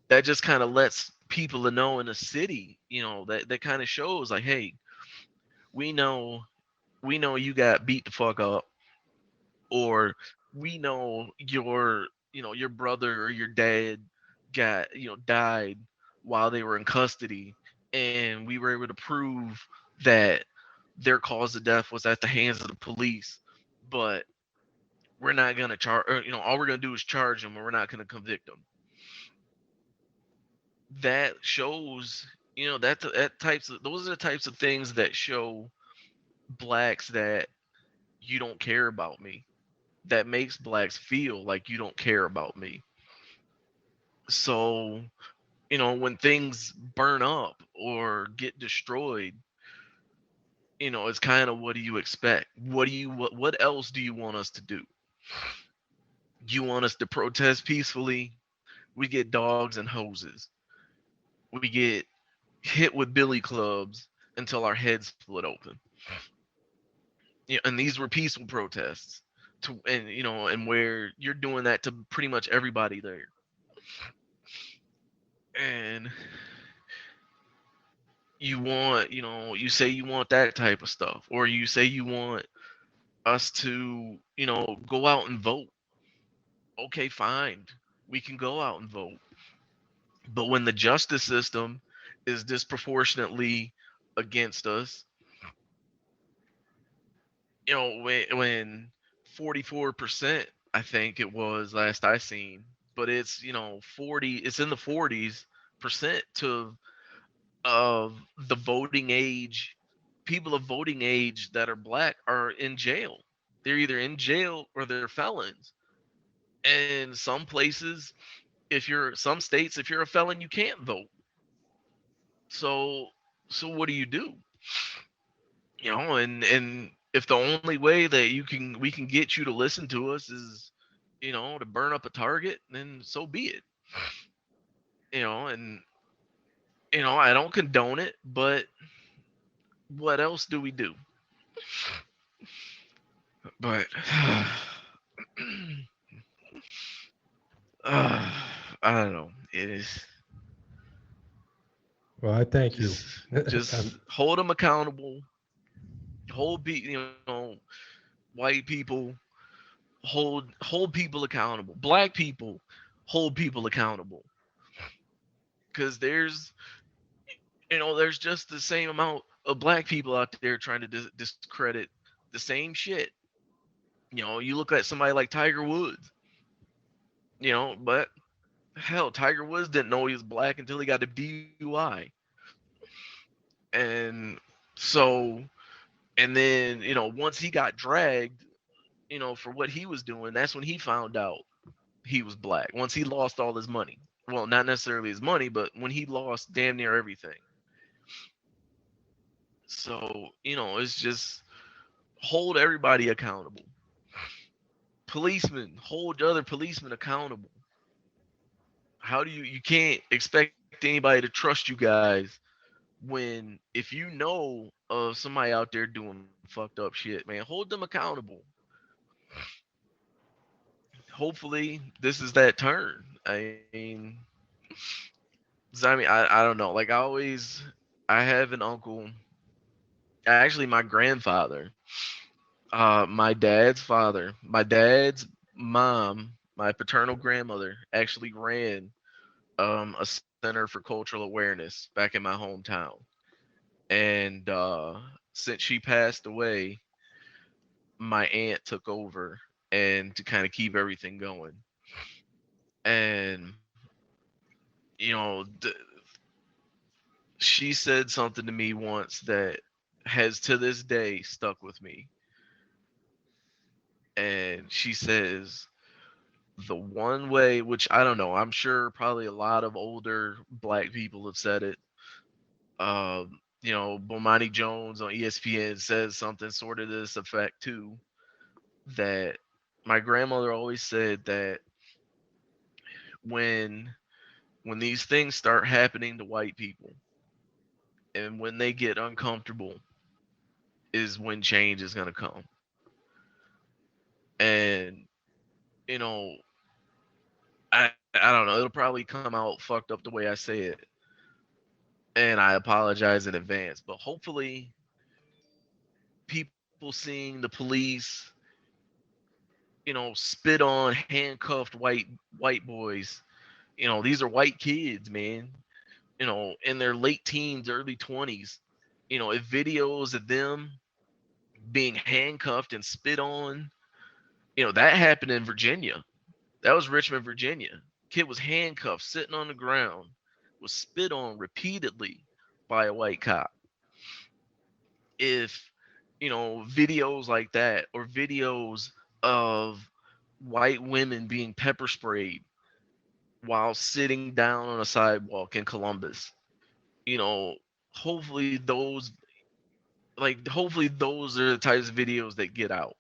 that just kind of lets people to know in the city, that kind of shows, like, hey, we know you got beat the fuck up, or we know your brother or your dad got died while they were in custody, and we were able to prove that their cause of death was at the hands of the police, but we're not gonna charge, or, all we're gonna do is charge them, and we're not gonna convict them. That shows You know, those are the types of things that show blacks that you don't care about me. That makes blacks feel like you don't care about me. So, you know, when things burn up or get destroyed, you know, it's kind of, what do you expect? What else do you want us to do? You want us to protest peacefully? We get dogs and hoses. We get hit with billy clubs until our heads split open. Yeah, and these were peaceful protests. And you know, and where you're doing that to pretty much everybody there. And you say you want that type of stuff, or you say you want us to, go out and vote. Okay, fine. We can go out and vote. But when the justice system is disproportionately against us, when 44%, I think it was last I seen, but it's, 40, it's in the 40s percent to of the voting age, people of voting age that are black are in jail. They're either in jail or they're felons. And some places, some states, if you're a felon, you can't vote. So, what do you do? And if the only way that we can get you to listen to us is, to burn up a target, then so be it. And I don't condone it, but what else do we do? But I don't know. It is Well, I thank you. just hold them accountable. White people hold people accountable. Black people hold people accountable. Because there's just the same amount of black people out there trying to discredit the same shit. You look at somebody like Tiger Woods. But hell, Tiger Woods didn't know he was black until he got a DUI. And so, and then, once he got dragged, for what he was doing, that's when he found out he was black. Once he lost all his money. Well, not necessarily his money, but when he lost damn near everything. So, it's just hold everybody accountable. Policemen, hold other policemen accountable. How do you can't expect anybody to trust you guys when, if you know of somebody out there doing fucked up shit, man, hold them accountable. Hopefully this is that turn. I don't know. Like, I have an uncle, actually my grandfather, my dad's father, my dad's mom, my paternal grandmother actually ran a center for cultural awareness back in my hometown. And since she passed away, my aunt took over and to kind of keep everything going. And you know, she said something to me once that has to this day stuck with me. And she says, the one way, which I don't know, I'm sure probably a lot of older black people have said it. Bomani Jones on ESPN says something sort of to this effect too. That my grandmother always said that when these things start happening to white people and when they get uncomfortable is when change is going to come. And you know, I don't know, it'll probably come out fucked up the way I say it, and I apologize in advance, but hopefully people seeing the police, spit on handcuffed white boys, these are white kids, man, in their late teens, early 20s, if videos of them being handcuffed and spit on, that happened in Virginia. That was Richmond, Virginia. Kid was handcuffed, sitting on the ground, was spit on repeatedly by a white cop. If, videos like that, or videos of white women being pepper sprayed while sitting down on a sidewalk in Columbus, hopefully those are the types of videos that get out.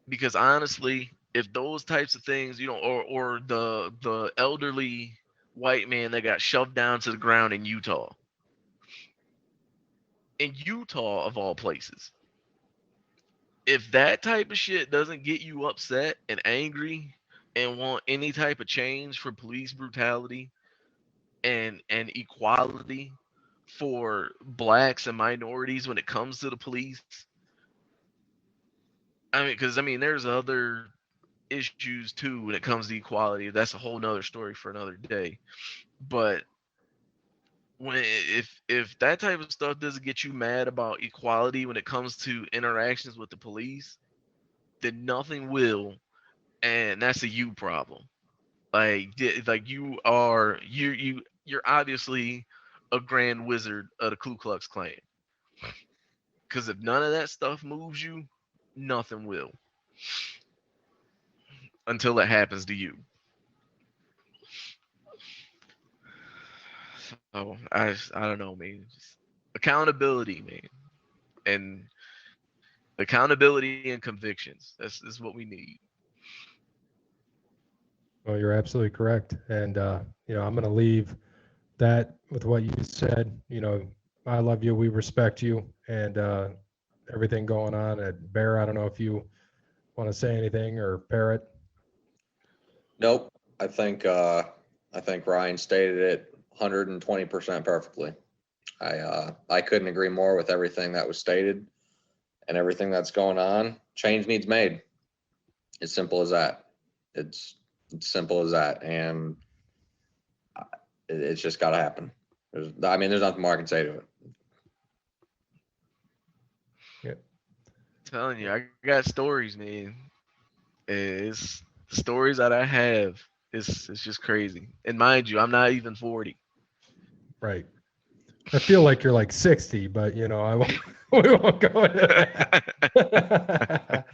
Because honestly, if those types of things, or the elderly white man that got shoved down to the ground in Utah of all places, if that type of shit doesn't get you upset and angry and want any type of change for police brutality and equality for blacks and minorities when it comes to the police, there's other issues too when it comes to equality. That's a whole nother story for another day. But if that type of stuff doesn't get you mad about equality when it comes to interactions with the police, then nothing will, and that's a you problem. You're obviously a grand wizard of the Ku Klux Klan. Because if none of that stuff moves you, nothing will. Until it happens to you. So I don't know, man. Just accountability, man, and accountability and convictions. That's what we need. Well, you're absolutely correct, and I'm going to leave that with what you said. I love you, we respect you, and everything going on at Bear. I don't know if you want to say anything, or Parrot. Nope. I think Ryan stated it 120% perfectly. I couldn't agree more with everything that was stated and everything that's going on. Change needs made. It's simple as that. It's simple as that, and it's just got to happen. There's nothing more I can say to it. Yeah. I'm telling you, I got stories, man. It's the stories that I have. It's just crazy. And mind you, I'm not even 40. Right. I feel like you're like 60, but we won't go into that.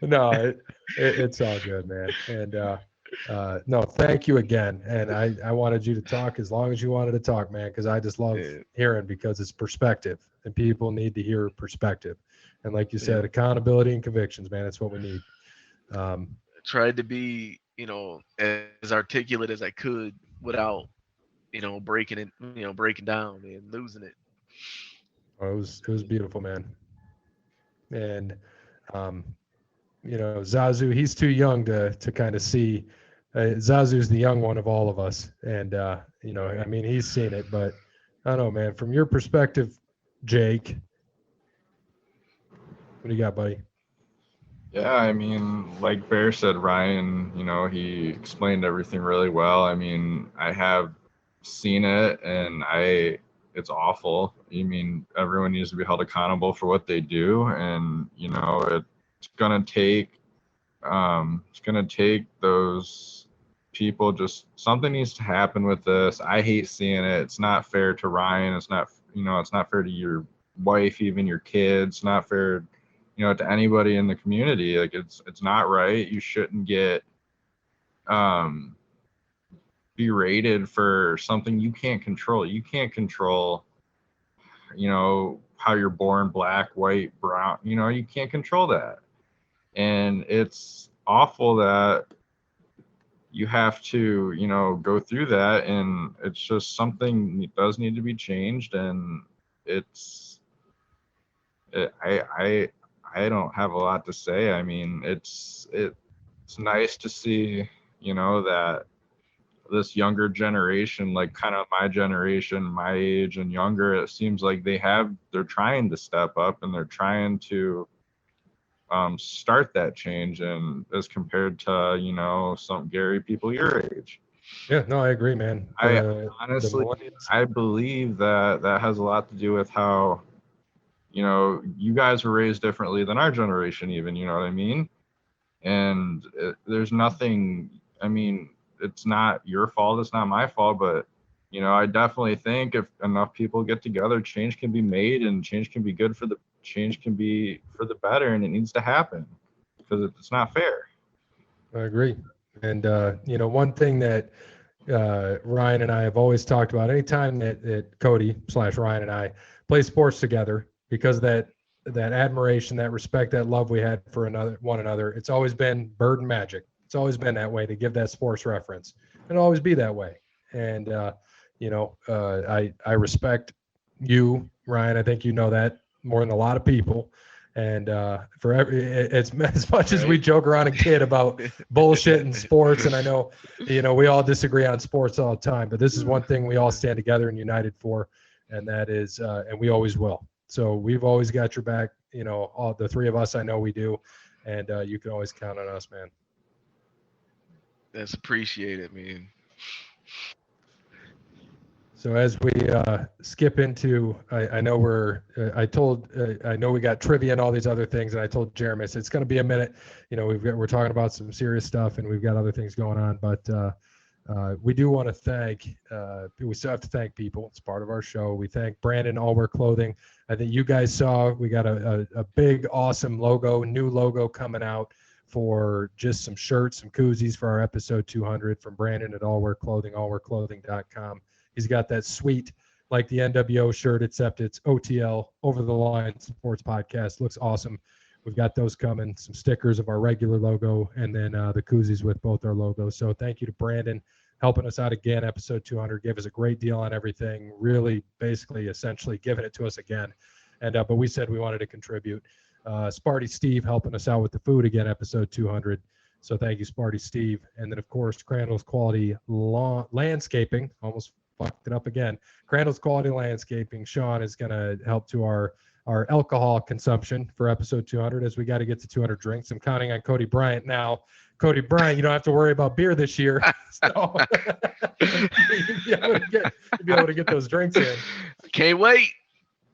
No, it's all good, man. And no, thank you again. And I wanted you to talk as long as you wanted to talk, man, because I just love hearing, because it's perspective, and people need to hear perspective. And like you said, accountability and convictions, man, that's what we need. Tried to be, as articulate as I could without, breaking down and losing it. Oh, it was beautiful, man. And Zazu, he's too young to kind of see. Zazu's the young one of all of us, and he's seen it, but I don't know, man. From your perspective, Jake, what do you got, buddy? Yeah, like Bear said, Ryan, he explained everything really well. I have seen it, and it's awful. Everyone needs to be held accountable for what they do, and it's gonna take those people. Just something needs to happen with this. I hate seeing it. It's not fair to Ryan. It's not fair to your wife, even your kids. Not fair, to anybody in the community. Like it's not right. You shouldn't get berated for something you can't control. You can't control, how you're born, black, white, brown. You can't control that. And it's awful that you have to, go through that. And it's just something that does need to be changed. And I don't have a lot to say. It's nice to see, that this younger generation, like kind of my generation, my age and younger, it seems like they're trying to step up, and they're trying to start that change, and as compared to, some Gary people your age. Yeah, no, I agree, man. I honestly, I believe that has a lot to do with how, you guys were raised differently than our generation, even, you know what I mean? And there's nothing, it's not your fault, it's not my fault, but, I definitely think if enough people get together, change can be made, and change can be for the better, and it needs to happen because it's not fair. I agree. And, one thing that Ryan and I have always talked about, anytime that Cody/Ryan and I play sports together, because that admiration, that respect, that love we had for one another, it's always been Bird and Magic. It's always been that way, to give that sports reference. It'll always be that way. And, I respect you, Ryan. I think you know that more than a lot of people. And as much as we joke around and kid about bullshit in sports, and I know, we all disagree on sports all the time, but this is one thing we all stand together and united for, and that is, and we always will. So we've always got your back, all the three of us. I know we do, and you can always count on us, man. That's appreciated, man. So as we skip into, I know we got trivia and all these other things, and I told Jeremy, I said, it's going to be a minute. We're talking about some serious stuff, and we've got other things going on, but we do want to thank. We still have to thank people. It's part of our show. We thank Brandon All Wear Clothing. I think you guys saw we got a big, awesome new logo coming out for just some shirts, some koozies for our episode 200 from Brandon at All Wear Clothing, allwearclothing.com. He's got that sweet, like the NWO shirt, except it's OTL, Over the Line Sports Podcast. Looks awesome. We've got those coming, some stickers of our regular logo, and then the koozies with both our logos. So thank you to Brandon helping us out again. Episode 200 gave us a great deal on everything, really basically essentially giving it to us again. And but we said we wanted to contribute. Sparty Steve helping us out with the food again, episode 200. So thank you, Sparty Steve. And then, of course, Crandall's Quality Landscaping, almost fucked it up again. Crandall's Quality Landscaping. Sean is going to help to our alcohol consumption for episode 200, as we got to get to 200 drinks. I'm counting on Cody Bryant now. Cody Bryant, you don't have to worry about beer this year. So you'll be able to get those drinks in. Can't wait.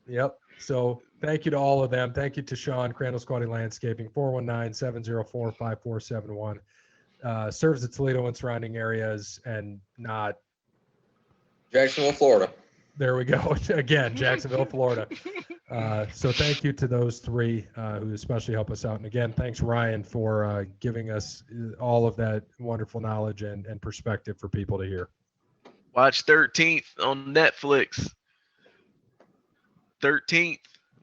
Yep. So thank you to all of them. Thank you to Sean, Crandall's Quality Landscaping, 419-704-5471. Serves the Toledo and surrounding areas, and not Jacksonville, Florida. There we go. Again, Jacksonville, Florida. So thank you to those three who especially help us out. And again, thanks, Ryan, for giving us all of that wonderful knowledge and perspective for people to hear. Watch 13th on Netflix. 13th.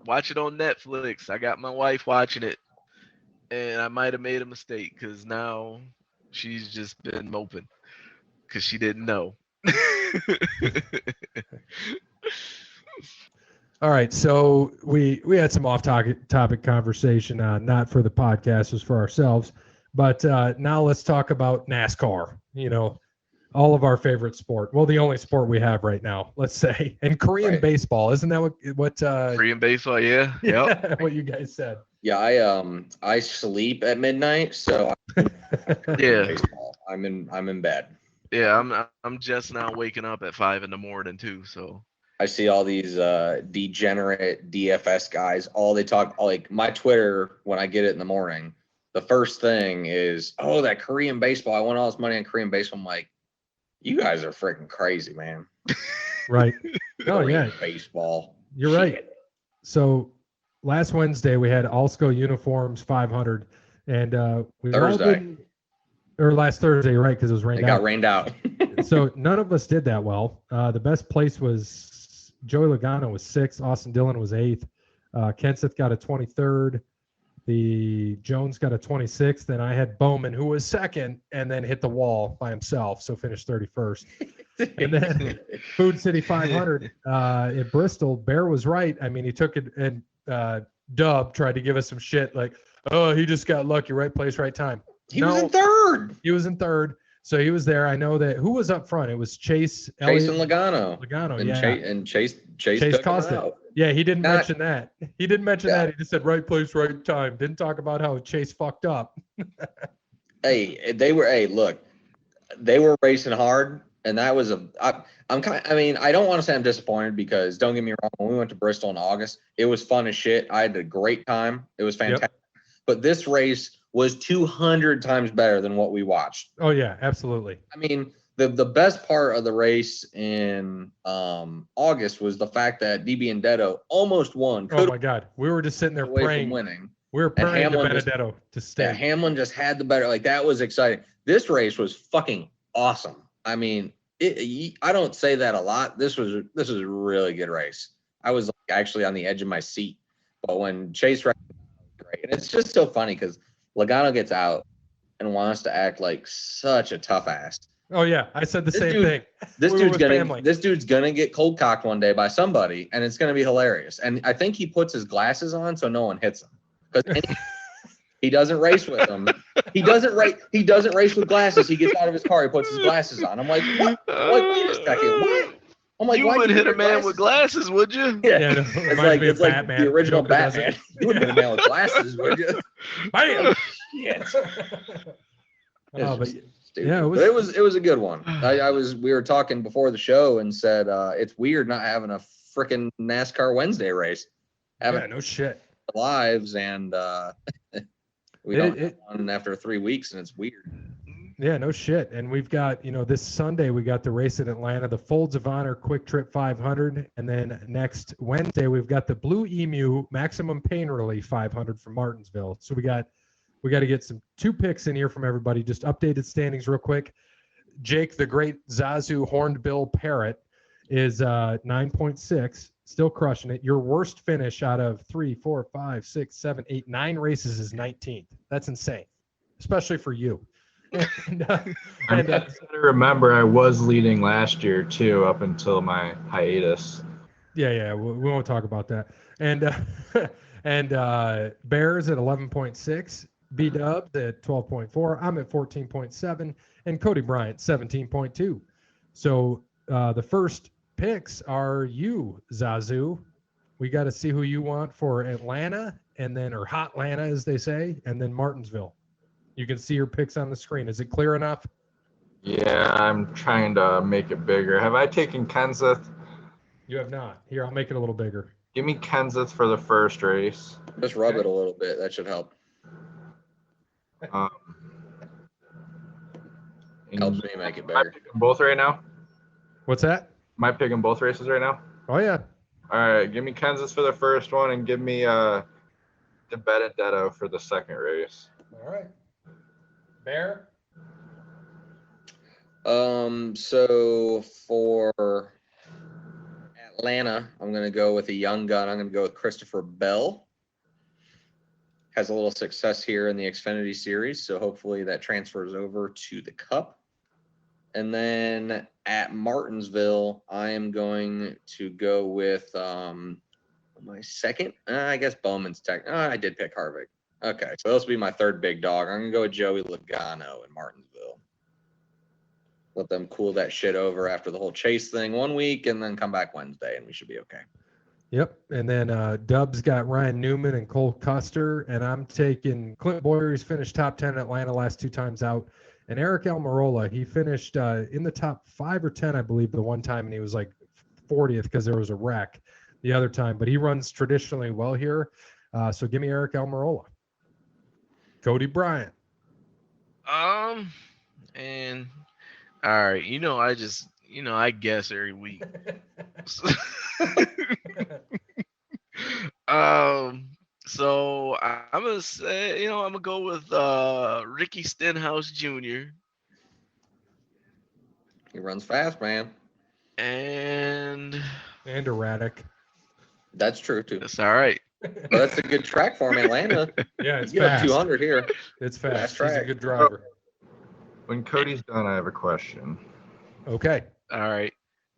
Watch it on Netflix. I got my wife watching it, and I might have made a mistake because now she's just been moping because she didn't know. All right, so we had some off-topic conversation, not for the podcast, it was for ourselves. But now let's talk about NASCAR. All of our favorite sport. Well, the only sport we have right now, let's say, and Korean baseball. Isn't that what? Korean baseball, yeah. Yep. What you guys said. Yeah, I sleep at midnight, so yeah. Baseball. I'm in bed. Yeah, I'm just now waking up at 5 a.m. too. So I see all these degenerate DFS guys. All they talk, like my Twitter, when I get it in the morning, the first thing is, oh, that Korean baseball. I won all this money on Korean baseball. I'm like, you guys are freaking crazy, man. Right. Oh, yeah. Baseball. You're right. So last Wednesday we had Alsco Uniforms 500, and we or last Thursday, right? Because it was rained out. It got rained out. So none of us did that well. The best place was Joey Logano was 6th. Austin Dillon was 8th. Kenseth got a 23rd. The Jones got a 26th. And I had Bowman, who was 2nd, and then hit the wall by himself, so finished 31st. And then Food City 500 in Bristol, Bear was right. I mean, he took it, and Dub tried to give us some shit like, oh, he just got lucky, right place, right time. He was in 3rd. He was in 3rd. So he was there. I know that. Who was up front? It was Chase. Chase and Logano. And Chase cost it. Yeah, he didn't mention that. He didn't mention that. He just said right place, right time. Didn't talk about how Chase fucked up. Look, they were racing hard, and that was I don't want to say I'm disappointed, because don't get me wrong, when we went to Bristol in August, it was fun as shit. I had a great time. It was fantastic. Yep. But this race was 200 times better than what we watched. Oh yeah, absolutely. I mean, the best part of the race in August was the fact that DB Benedetto almost won. Oh my God, we were just sitting there away praying. from winning. We were praying to Hamlin Benedetto to stay. Yeah, Hamlin just had the better. Like, that was exciting. This race was fucking awesome. I mean, I don't say that a lot. This was a really good race. I was actually on the edge of my seat, but when Chase ran, great. And it's just so funny because Logano gets out and wants to act like such a tough ass. Oh yeah, I said the same thing. This dude's gonna get cold cocked one day by somebody, and it's gonna be hilarious. And I think he puts his glasses on so no one hits him, because he doesn't race with them. He doesn't race with glasses. He gets out of his car, he puts his glasses on. I'm like, what? Like, wait a second, what? I'm like, you would hit a man with glasses, would you? Yeah, no, it's like the original Batman. You wouldn't hit a man with glasses, would you? Bam! Shit. But yeah, it was a good one. We were talking before the show and said it's weird not having a freaking NASCAR Wednesday race. No shit. Lives and we don't have one after 3 weeks, and it's weird. Yeah, no shit. And we've got, this Sunday we got the race in Atlanta, the Folds of Honor Quick Trip 500, and then next Wednesday we've got the Blue Emu Maximum Pain Relief 500 from Martinsville. So we got to get two picks in here from everybody. Just updated standings real quick. Jake, the great Zazu Hornbill Parrot, is 9.6, still crushing it. Your worst finish out of 3, 4, 5, 6, 7, 8, 9 races is 19th. That's insane, especially for you. I gotta remember I was leading last year too, up until my hiatus. Yeah, we won't talk about that. And Bears at 11.6, B-Dubs at 12.4, I'm at 14.7, and Cody Bryant 17.2. So the first picks are you, Zazu. We got to see who you want for Atlanta, or Hotlanta as they say, and then Martinsville. You can see your picks on the screen. Is it clear enough? Yeah, I'm trying to make it bigger. Have I taken Kenseth? You have not. Here, I'll make it a little bigger. Give me Kenseth for the first race. Just rub it a little bit. That should help. Helps me make it bigger. Am I picking both right now? What's that? Am I picking both races right now? Oh, yeah. All right, give me Kenseth for the first one, and give me the Benedetto for the second race. All right. Bear? So for Atlanta, I'm going to go with a young gun. I'm going to go with Christopher Bell. Has a little success here in the Xfinity Series, so hopefully that transfers over to the Cup. And then at Martinsville, I am going to go with my second. I guess Bowman's I did pick Harvick. Okay, so this will be my third big dog. I'm going to go with Joey Logano in Martinsville. Let them cool that shit over after the whole Chase thing 1 week, and then come back Wednesday, and we should be okay. Yep. And then Dubs got Ryan Newman and Cole Custer, and I'm taking Clint Boyer. He's finished top 10 in Atlanta last 2 times out. And Eric Almirola, he finished in the top 5 or 10, I believe, the one time, and he was like 40th because there was a wreck the other time. But he runs traditionally well here. So give me Eric Almirola. Cody Bryant. And all right, I guess every week. So I'm gonna say, I'm gonna go with Ricky Stenhouse Jr. He runs fast, man. And erratic. That's true too. That's all right. Well, that's a good track for him, Atlanta. Yeah, it's you fast. Have 200 here. It's fast. Track. He's a good driver. When Cody's done, I have a question. Okay. All right.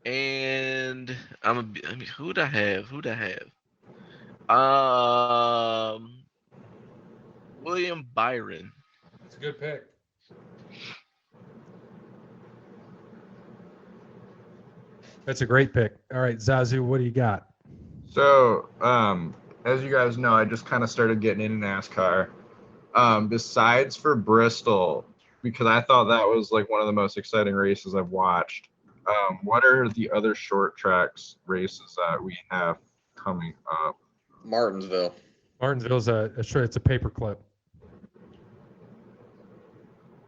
And who'd I have? William Byron. That's a good pick. That's a great pick. All right, Zazu, what do you got? So, as you guys know, I just kind of started getting into NASCAR. Besides for Bristol, because I thought that was like one of the most exciting races I've watched. What are the other short tracks races that we have coming up? Martinsville. Martinsville's it's a paperclip.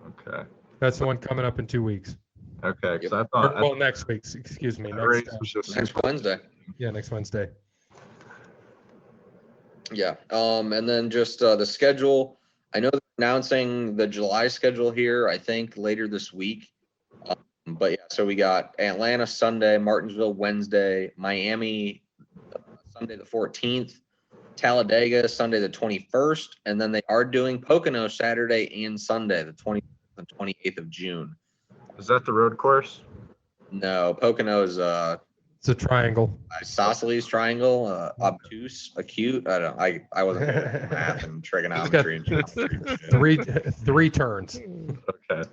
Okay. That's the one coming up in 2 weeks. Okay, because Yep. I thought Well, next week. Excuse me. that race was just Next Wednesday. Yeah, next Wednesday. Yeah. And then just the schedule. I know they're announcing the July schedule here, I think later this week. But yeah, so we got Atlanta Sunday, Martinsville Wednesday, Miami Sunday the 14th, Talladega Sunday the 21st, and then they are doing Pocono Saturday and Sunday the 20th and 28th of June. Is that the road course? No, Pocono is It's a triangle. isosceles triangle, obtuse, acute. I don't. I wasn't good at math and trigonometry and geometry. Three turns. Okay.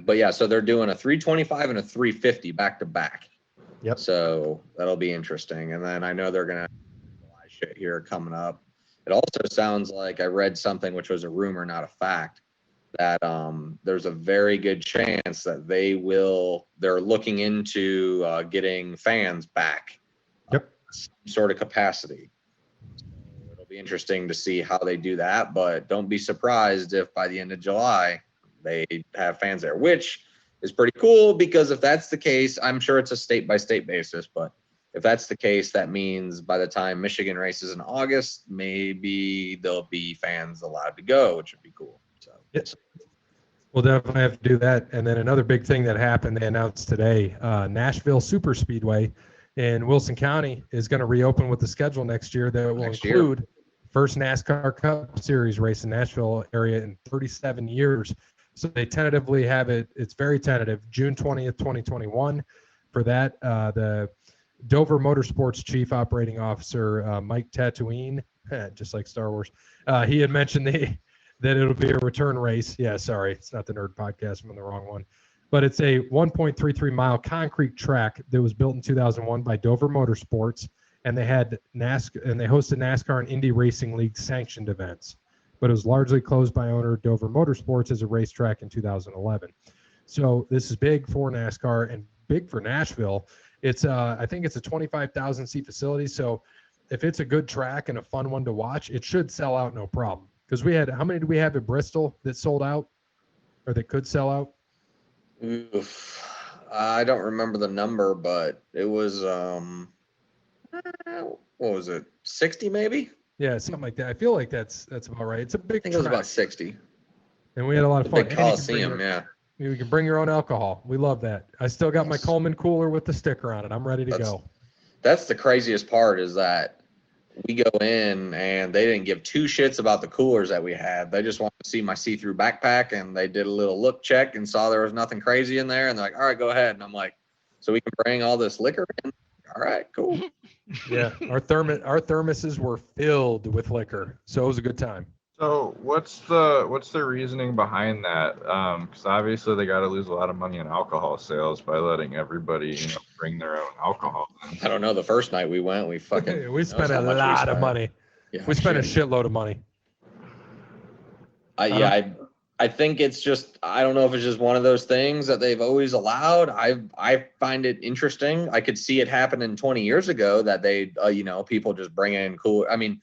But yeah, so they're doing a 325 and a 350 back to back. Yep. So that'll be interesting. And then I know they're gonna have July shit here coming up. It also sounds like I read something which was a rumor, not a fact, that there's a very good chance that they're looking into getting fans back. Yep. Some sort of capacity. So it'll be interesting to see how they do that, but don't be surprised if by the end of July they have fans there, which is pretty cool, because if that's the case, I'm sure it's a state by state basis, but if that's the case, that means by the time Michigan races in August, maybe there'll be fans allowed to go, which would be cool. So Yes. We'll definitely have to do that. And then another big thing that happened, they announced today, Nashville Super Speedway in Wilson County is going to reopen with the schedule next year that will include first NASCAR Cup Series race in Nashville area in 37 years. So they tentatively have it. It's very tentative, June 20th, 2021. For that, the Dover Motorsports Chief Operating Officer, Mike Tatooine, just like Star Wars, he had mentioned that it'll be a return race. Yeah, sorry, it's not the Nerd Podcast. I'm on the wrong one. But it's a 1.33 mile concrete track that was built in 2001 by Dover Motorsports, and they had NASCAR and they hosted NASCAR and Indy Racing League sanctioned events. But it was largely closed by owner Dover Motorsports as a racetrack in 2011. So this is big for NASCAR and big for Nashville. It's I think it's a 25,000 seat facility. So if it's a good track and a fun one to watch, it should sell out no problem. Because we had, how many did we have at Bristol that sold out or that could sell out? Oof. I don't remember the number, but it was what was it, 60 maybe? Yeah, something like that. I feel like that's about right. It's a big I think it was track. about 60. And we had a lot of fun. Big Coliseum, yeah. You can bring your own alcohol. We love that. I still got my Coleman cooler with the sticker on it. I'm ready to go. That's the craziest part, is that we go in and they didn't give two shits about the coolers that we had. They just wanted to see my see-through backpack, and they did a little look check and saw there was nothing crazy in there. And they're like, all right, go ahead. And I'm like, so we can bring all this liquor in? All right, cool. Yeah, our thermoses were filled with liquor, so it was a good time. So what's the reasoning behind that? Because obviously they got to lose a lot of money in alcohol sales by letting everybody, bring their own alcohol. I don't know. The first night we went, we fucking we spent a lot of money. Yeah, we spent a shitload of money. I think it's just, I don't know if it's just one of those things that they've always allowed. I find it interesting. I could see it happening 20 years ago that they, people just bring in cooler. I mean,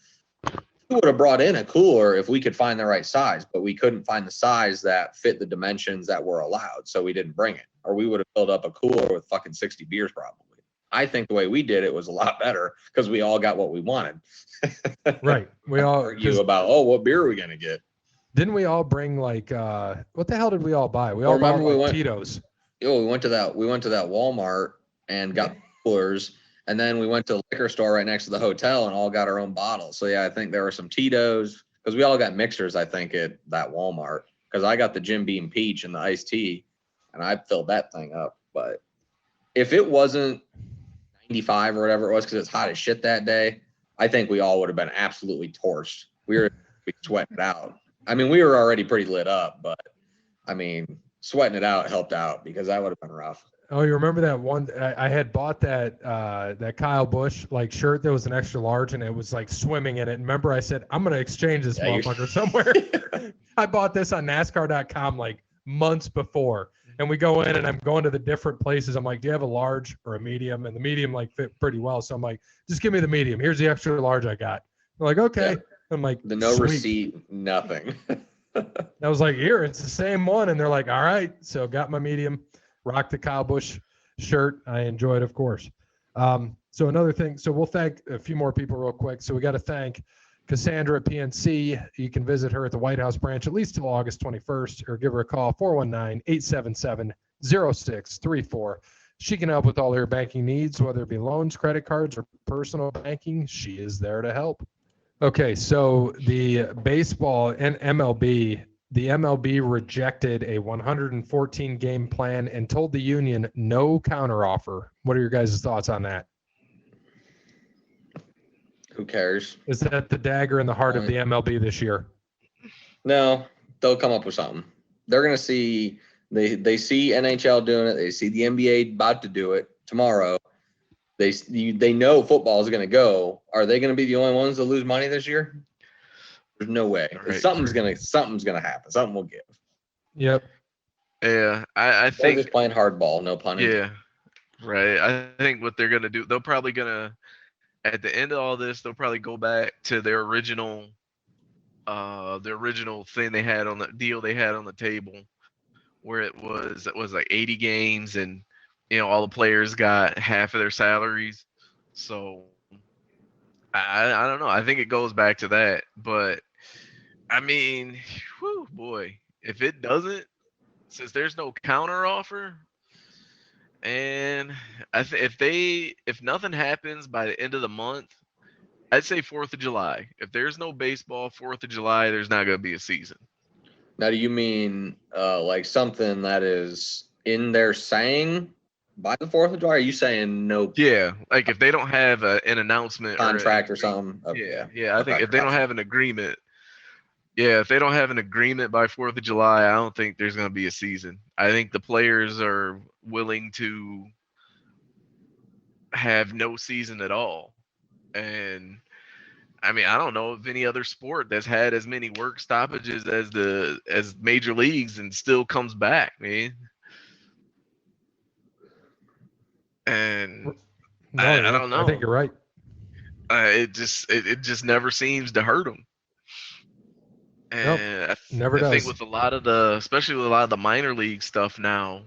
we would have brought in a cooler if we could find the right size, but we couldn't find the size that fit the dimensions that were allowed. So we didn't bring it, or we would have filled up a cooler with fucking 60 beers probably. I think the way we did it was a lot better because we all got what we wanted. Right. We all argue about, what beer are we going to get? Didn't we all bring what the hell did we all buy? We all bought Tito's. We went to that Walmart and got coolers, and then we went to the liquor store right next to the hotel and all got our own bottles. So yeah, I think there were some Tito's, because we all got mixers, I think, at that Walmart, because I got the Jim Beam Peach and the iced tea, and I filled that thing up. But if it wasn't 95 or whatever it was, because it's hot as shit that day, I think we all would have been absolutely torched. We were sweating it out. I mean, we were already pretty lit up, but I mean, sweating it out helped out, because that would have been rough. Oh, you remember that one? I had bought that Kyle Busch shirt that was an extra large, and it was like swimming in it. And remember, I said, I'm gonna exchange this motherfucker somewhere. I bought this on NASCAR.com like months before, and we go in, and I'm going to the different places. I'm like, do you have a large or a medium? And the medium fit pretty well, so I'm like, just give me the medium. Here's the extra large I got. They're like, okay. Yeah. I'm like, the no sweet receipt, nothing. I was like, here, it's the same one. And they're like, all right. So got my medium. Rock the Kyle Busch shirt. I enjoyed, of course. So another thing, so we'll thank a few more people real quick. So we got to thank Cassandra at PNC. You can visit her at the White House branch at least till August 21st, or give her a call, 419-877-0634. She can help with all your banking needs, whether it be loans, credit cards, or personal banking. She is there to help. Okay, so the baseball and MLB, the MLB rejected a 114-game plan and told the union no counteroffer. What are your guys' thoughts on that? Who cares? Is that the dagger in the heart of the MLB this year? No, they'll come up with something. They're going to see they see NHL doing it. They see the NBA about to do it tomorrow. They know football is going to go. Are they going to be the only ones that lose money this year? There's no way. Right. Something's gonna happen. Something will give. Yep. Yeah, I think they're just playing hardball. No pun intended. Yeah, right. I think what they're gonna do, they'll probably at the end of all this, they'll probably go back to their original thing they had on the deal they had on the table, where it was like 80 games, and all the players got half of their salaries. So I don't know. I think it goes back to that. But I mean, whew, boy, if it doesn't, since there's no counter offer, and if nothing happens by the end of the month, I'd say 4th of July. If there's no baseball 4th of July, there's not going to be a season. Now, do you mean like something that is in there saying by the 4th of July? Or are you saying no? Yeah, like if they don't have an announcement contract or something. Okay. Yeah. I think if they don't have an agreement, if they don't have an agreement by 4th of July, I don't think there's going to be a season. I think the players are willing to have no season at all. And I mean, I don't know of any other sport that's had as many work stoppages as major leagues and still comes back, man. And no, I don't know. I think you're right. It just never seems to hurt them. And nope, never does. I think with especially with a lot of the minor league stuff now,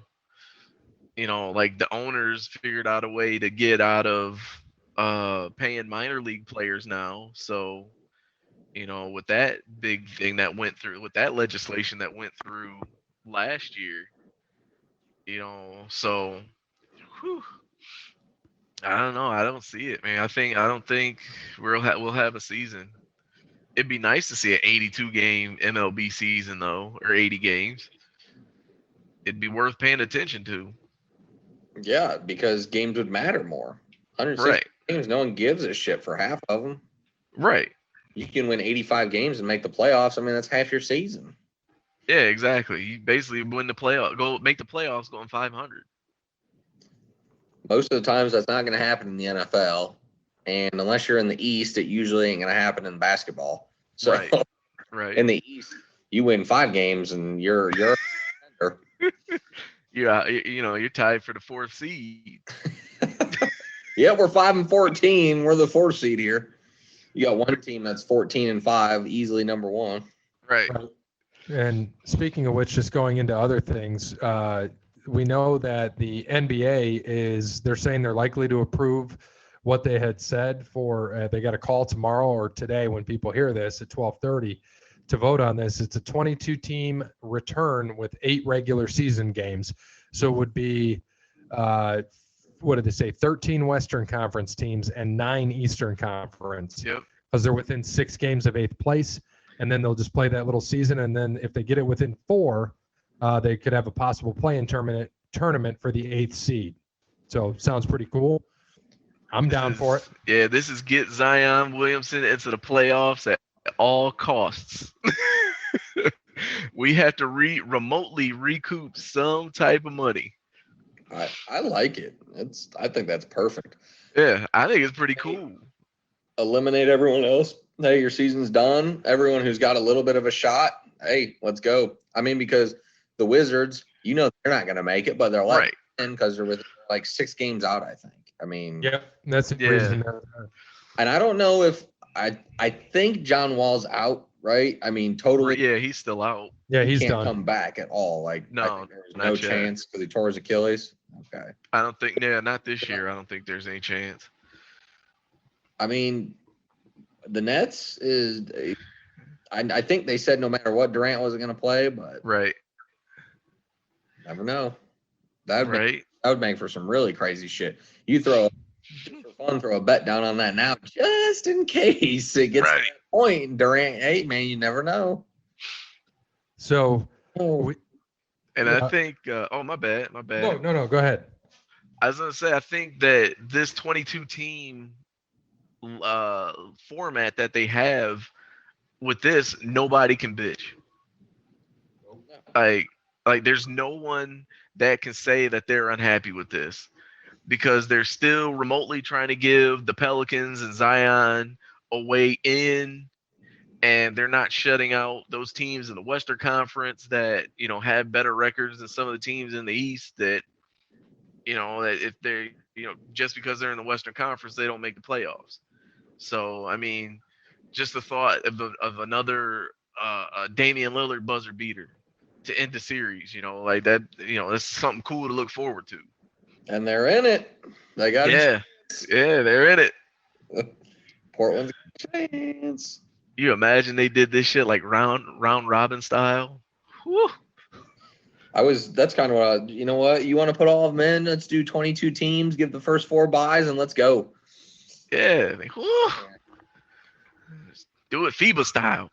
like the owners figured out a way to get out of paying minor league players now. So, with that big thing that went through, with that legislation that went through last year, so whew, I don't know. I don't see it, man. I don't think we'll have a season. It'd be nice to see an 82-game MLB season, though, or 80 games. It'd be worth paying attention to. Yeah, because games would matter more. 160 games, no one gives a shit for half of them. Right. You can win 85 games and make the playoffs. I mean, that's half your season. Yeah, exactly. You basically win the make the playoffs going 500. Most of the times, that's not going to happen in the NFL. And unless you're in the East, it usually ain't going to happen in basketball. So, right. In the East, you win 5 games and you're you're tied for the 4th seed. Yeah, we're 5-14. We're the 4th seed here. You got one team that's 14-5, easily number 1. Right. And speaking of which, just going into other things, we know that the NBA they're saying they're likely to approve what they had said for they got a call tomorrow or today when people hear this at 12:30 to vote on this. It's a 22-team return with 8 regular season games. So it would be, what did they say, 13 Western Conference teams and 9 Eastern Conference. Yep. Because they're within 6 games of 8th place. And then they'll just play that little season. And then if they get it within 4, they could have a possible play-in tournament for the 8th seed. So sounds pretty cool. I'm down for it. Yeah, this is get Zion Williamson into the playoffs at all costs. We have to remotely recoup some type of money. I like it. I think that's perfect. Yeah, I think it's pretty cool. Eliminate everyone else. Hey, your season's done. Everyone who's got a little bit of a shot, hey, let's go. I mean, because the Wizards, they're not going to make it, but they're like 10 because they're with like 6 games out, I think. I mean, that's the reason. And I don't know if I think John Wall's out right? I mean, totally. Yeah, he's still out. Yeah, he he's can't done. come back at all. Like, I No, think there's not no yet. chance because he tore his Achilles. Okay. I don't think. Yeah, not this year. I don't think there's any chance. I mean, the Nets is. I think they said no matter what Durant wasn't going to play, but Right. never know. That Right. would make for some really crazy shit. You throw a bet down on that now, just in case it gets to that point. And Durant, hey man, you never know. So, I think. Oh, my bad. My bad. no, go ahead. I was gonna say, I think that this 22 team format that they have with this, nobody can bitch. Like there's no one that can say that they're unhappy with this, because they're still remotely trying to give the Pelicans and Zion a way in, and they're not shutting out those teams in the Western Conference that, have better records than some of the teams in the East that, that if they, just because they're in the Western Conference, they don't make the playoffs. So, I mean, just the thought of another Damian Lillard buzzer beater to end the series, like that, that's something cool to look forward to. And they're in it. They got yeah, they're in it. Portland's a chance. You imagine they did this shit like round robin style? Whew. That's kind of you know what? You want to put all of them in? Let's do 22 teams, give the first 4 buys, and let's go. Yeah. Do it FIBA style.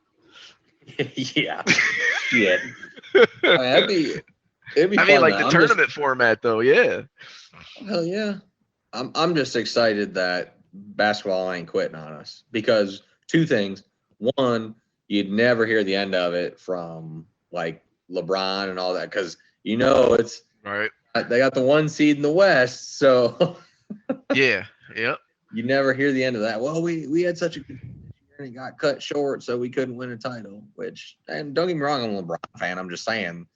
Yeah. Yeah. It'd be I mean, like the tournament format, though. Yeah. Hell yeah. I'm just excited that basketball ain't quitting on us, because 2 things. One, you'd never hear the end of it from like LeBron and all that, because it's right. They got the 1 seed in the West, so yeah, yep. You never hear the end of that. Well, we had such a good year and it got cut short, so we couldn't win a title. And don't get me wrong, I'm a LeBron fan. I'm just saying,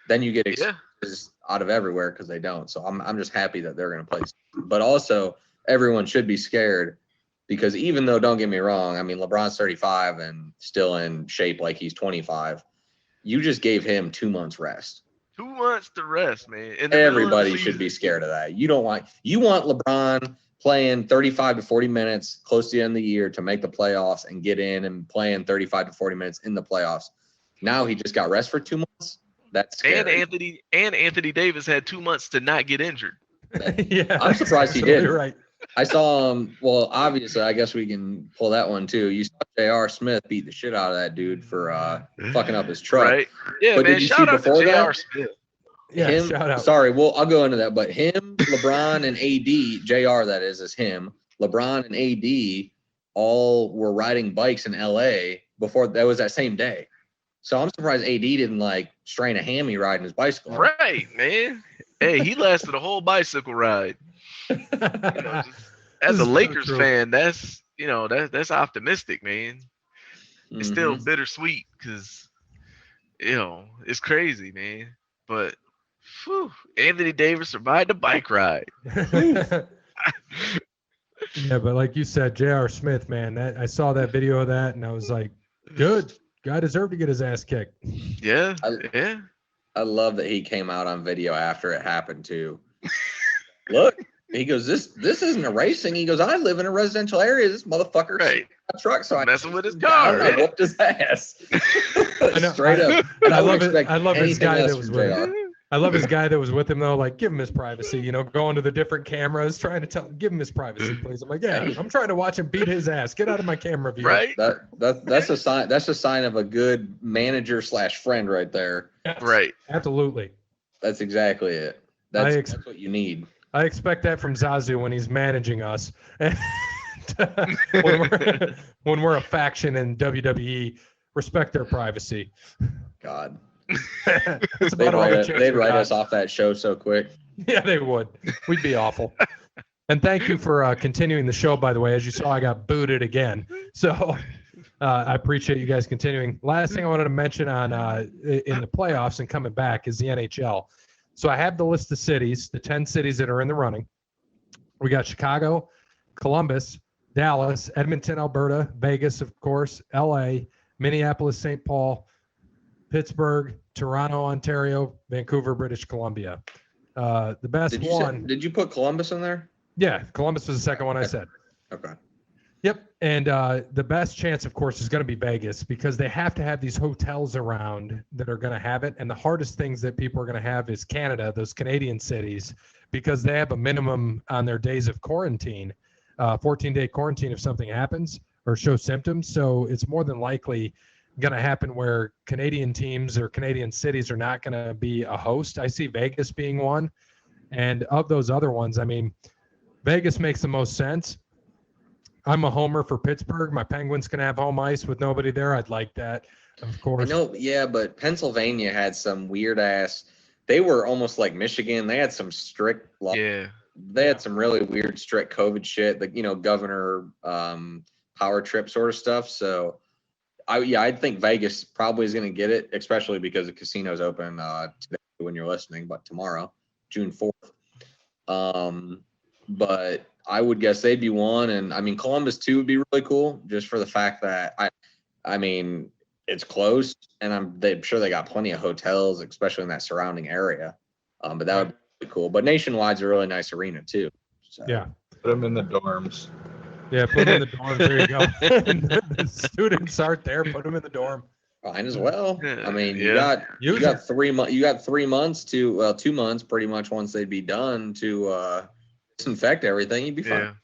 then you get excuses out of everywhere because they don't. So I'm just happy that they're going to play. But also, everyone should be scared, because even though, don't get me wrong, I mean, LeBron's 35 and still in shape like he's 25. You just gave him 2 months rest. 2 months to rest, man. Everybody should be scared of that. You want LeBron playing 35 to 40 minutes close to the end of the year to make the playoffs and get in and playing 35 to 40 minutes in the playoffs. Now he just got rest for 2 months. That's scary. And Anthony Davis had 2 months to not get injured. Yeah, I'm surprised he did. Right. I saw him. Well, obviously, I guess we can pull that one too. You saw J.R. Smith beat the shit out of that dude for fucking up his truck. Right. Yeah, but man. did you Shout see out to before J.R. that? Smith. Yeah, shout out. Sorry, I'll go into that. But him, LeBron, and AD, JR, that is him, LeBron and AD all were riding bikes in LA before that was that same day. So I'm surprised AD didn't strain a hammy riding his bicycle. Right, man. Hey, he lasted a whole bicycle ride. As a Lakers fan, that's that's optimistic, man. It's still bittersweet because it's crazy, man. But Anthony Davis survived the bike ride. Yeah, but like you said, J.R. Smith, man, I saw that video of that and I was like, good. Guy deserved to get his ass kicked. Yeah. I love that he came out on video after it happened too. Look, he goes, this isn't a racing. He goes, I live in a residential area. This motherfucker a truck, so messing with his car. I whooped his ass. Straight up. And I love his guy that was with him. I love his guy that was with him though. Like, give him his privacy. Going to the different cameras, trying to give him his privacy, please. I'm like, yeah, I'm trying to watch him beat his ass. Get out of my camera view. Right. That's a sign. That's a sign of a good manager / friend right there. Yes, right. Absolutely. That's exactly it. That's what you need. I expect that from Zazu when he's managing us. when we're a faction in WWE, respect their privacy. God. They'd write us off that show so quick. Yeah, they would. We'd be awful. And thank you for continuing the show, by the way. As you saw, I got booted again. So I appreciate you guys continuing. Last thing I wanted to mention on in the playoffs and coming back is the NHL. So I have the list of cities, the 10 cities that are in the running. We got Chicago, Columbus, Dallas, Edmonton, Alberta, Vegas, of course, LA, Minneapolis, St. Paul, Pittsburgh, Toronto, Ontario, Vancouver, British Columbia. The best one. Did you put Columbus in there? Yeah, Columbus was the second one I said. Okay. Yep. And the best chance, of course, is going to be Vegas because they have to have these hotels around that are going to have it. And the hardest things that people are going to have is Canada, those Canadian cities, because they have a minimum on their days of quarantine, 14-day quarantine if something happens or shows symptoms. So it's more than likely going to happen where Canadian teams or Canadian cities are not going to be a host. I see Vegas being one. And of those other ones, I mean, Vegas makes the most sense. I'm a homer for Pittsburgh. My Penguins can have home ice with nobody there. I'd like that, of course. I know, yeah, but Pennsylvania had some weird ass. They were almost like Michigan. They had some strict law. Yeah. They had some really weird, strict COVID shit, like, governor power trip sort of stuff. So, I think Vegas probably is going to get it, especially because the casino's open today when you're listening, but tomorrow, June 4th. But I would guess they'd be one, and I mean Columbus too would be really cool, just for the fact that I mean it's close, and I'm sure they got plenty of hotels, especially in that surrounding area. But that would be really cool. But Nationwide's a really nice arena too. So. Yeah, Put them in the dorms. Yeah, put them in the dorm. There you go. The students aren't there. Put them in the dorm. Fine as well. I mean, Yeah. you got 3 months. You got 3 months to 2 months, pretty much, once they'd be done to disinfect everything. You'd be fine.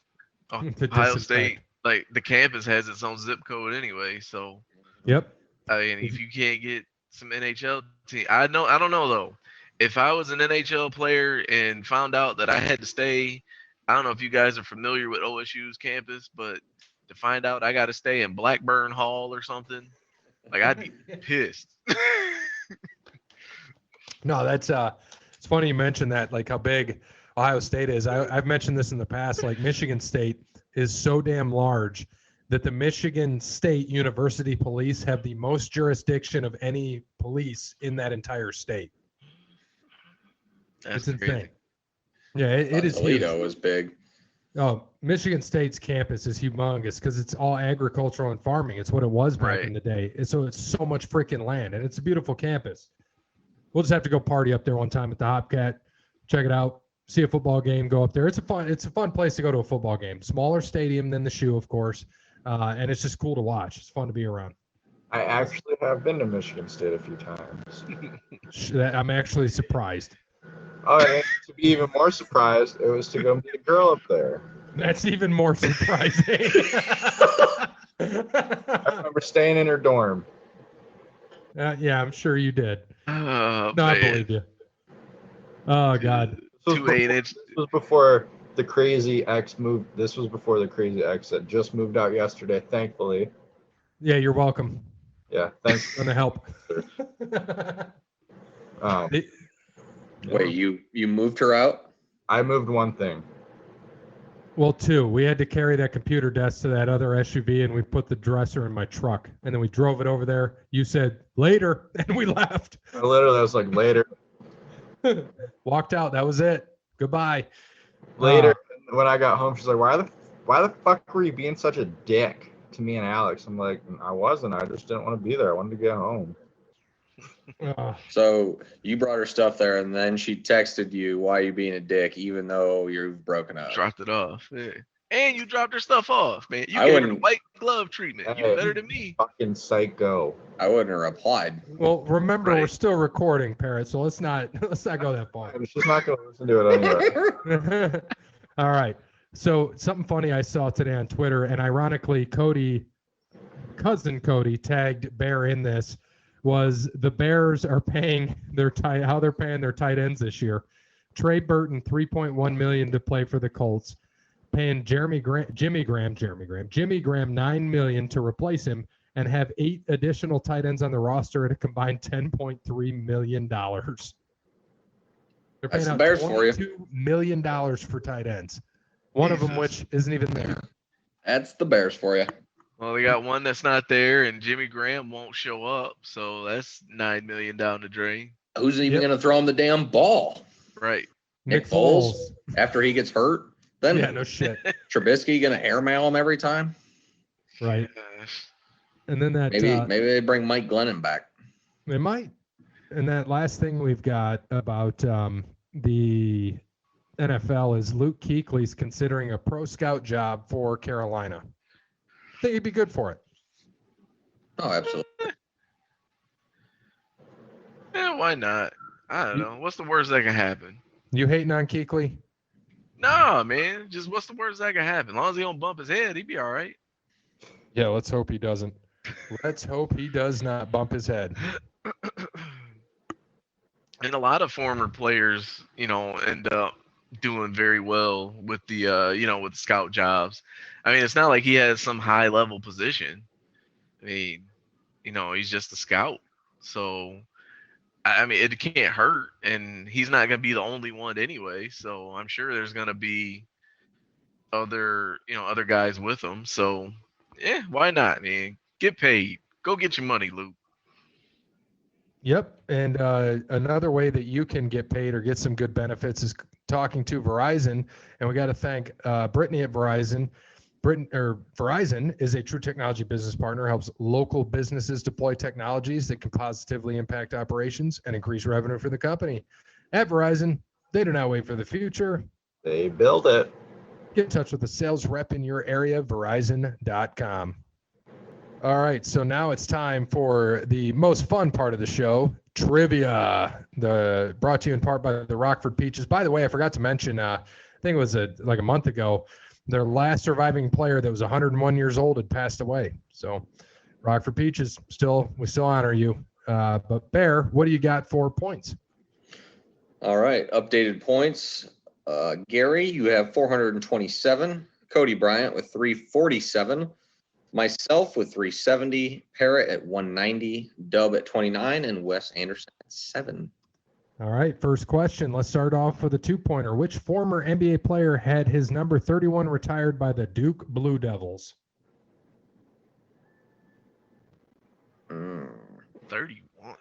Yeah. To Ohio disinfect. State, like the campus has its own zip code anyway, so Yep. I mean, if you can't get some NHL team, I don't know though. If I was an NHL player and found out that I had to stay, I don't know if you guys are familiar with OSU's campus, but to find out I got to stay in Blackburn Hall or something, like I'd be pissed. No, that's it's funny you mentioned that, like how big Ohio State is. I've mentioned this in the past, like Michigan State is so damn large that the Michigan State University Police have the most jurisdiction of any police in that entire state. That's It's insane. crazy. Yeah, it is huge. Toledo was big. Oh, Michigan State's campus is humongous because it's all agricultural and farming. It's what it was back Right. in the day. And so it's so much freaking land, and it's a beautiful campus. We'll just have to go party up there one time at the Hopcat, check it out, see a football game, go up there. It's a fun place to go to a football game. Smaller stadium than the Shoe, of course, and it's just cool to watch. It's fun to be around. I actually have been to Michigan State a few times. I'm actually surprised. Oh, and to be even more surprised, it was to go meet a girl up there. That's even more surprising. I remember staying in her dorm. Yeah, I'm sure you did. Oh, No, I man. believe you. Oh, God. This was 2 before- 8-inch. This was before the crazy ex moved. This was before the crazy ex that just moved out yesterday, thankfully. Yeah, you're welcome. Yeah, thanks. Going to help. Yeah. Wait, you moved her out? I moved one thing. Well, two. We had to carry that computer desk to that other SUV, and we put the dresser in my truck, and then we drove it over there. You said later, and we left. I literally was like later. Walked out. That was it. Goodbye. Later, when I got home, she's like, "Why the fuck were you being such a dick to me and Alex?" I'm like, "I wasn't. I just didn't want to be there. I wanted to get home." So you brought her stuff there, and then she texted you, "Why are you being a dick?" Even though you've broken up. Dropped it off. Yeah. And you dropped her stuff off, man. You I gave her the wouldn't- white glove treatment. You Hey. better than me. Fucking psycho. I wouldn't have replied. Well, remember, we're Right. still recording, Parrot, so let's not go that far. She's not gonna listen to it anyway. All right. So something funny I saw today on Twitter, and ironically, cousin Cody tagged Bear in this, was the Bears are paying how they're paying their tight ends this year. Trey Burton $3.1 million to play for the Colts, paying Jimmy Graham $9 million to replace him, and have 8 additional tight ends on the roster at a combined $10.3 million. They're That's paying the out Bears for you. $22 million for tight ends. One of them, Jesus. which isn't even there. That's the Bears for you. Well, they got one that's not there, and Jimmy Graham won't show up, so that's $9 million down the drain. Who's even Yep. going to throw him the damn ball Right. Nick Nick Foles. Foles? after he gets hurt? Then Yeah, no shit. Trubisky going to airmail him every time? Right. Gosh. And then that maybe they bring Mike Glennon back. They might. And that last thing we've got about the NFL is Luke Kuechly's considering a pro scout job for Carolina. I think he'd be good for it. Oh, absolutely. Yeah, why not? I don't know. What's the worst that can happen? You hating on Kuechly? No, man. Just what's the worst that can happen? As long as he don't bump his head, he'd be all right. Yeah, let's hope he doesn't. Let's hope he does not bump his head. And a lot of former players, end up doing very well with the, with scout jobs. I mean, it's not like he has some high level position. I mean, he's just a scout. So, I mean, it can't hurt, and he's not going to be the only one anyway. So I'm sure there's going to be other guys with him. So, yeah, why not, man? Get paid. Go get your money, Luke. Yep. And another way that you can get paid or get some good benefits is talking to Verizon. And we got to thank Brittney at Verizon. Verizon is a true technology business partner, helps local businesses deploy technologies that can positively impact operations and increase revenue for the company. At Verizon, they do not wait for the future. They build it. Get in touch with a sales rep in your area, Verizon.com. All right, so now it's time for the most fun part of the show, trivia. Brought to you in part by the Rockford Peaches. By the way, I forgot to mention, I think it was like a month ago, their last surviving player that was 101 years old had passed away. So, Rockford Peaches, we still honor you. But Bear, what do you got for points? All right, updated points. Gary, you have 427. Cody Bryant with 347. Myself with 370, Parrott at 190, Dub at 29, and Wes Anderson at 7. All right, first question. Let's start off with a two-pointer. Which former NBA player had his number 31 retired by the Duke Blue Devils? 31.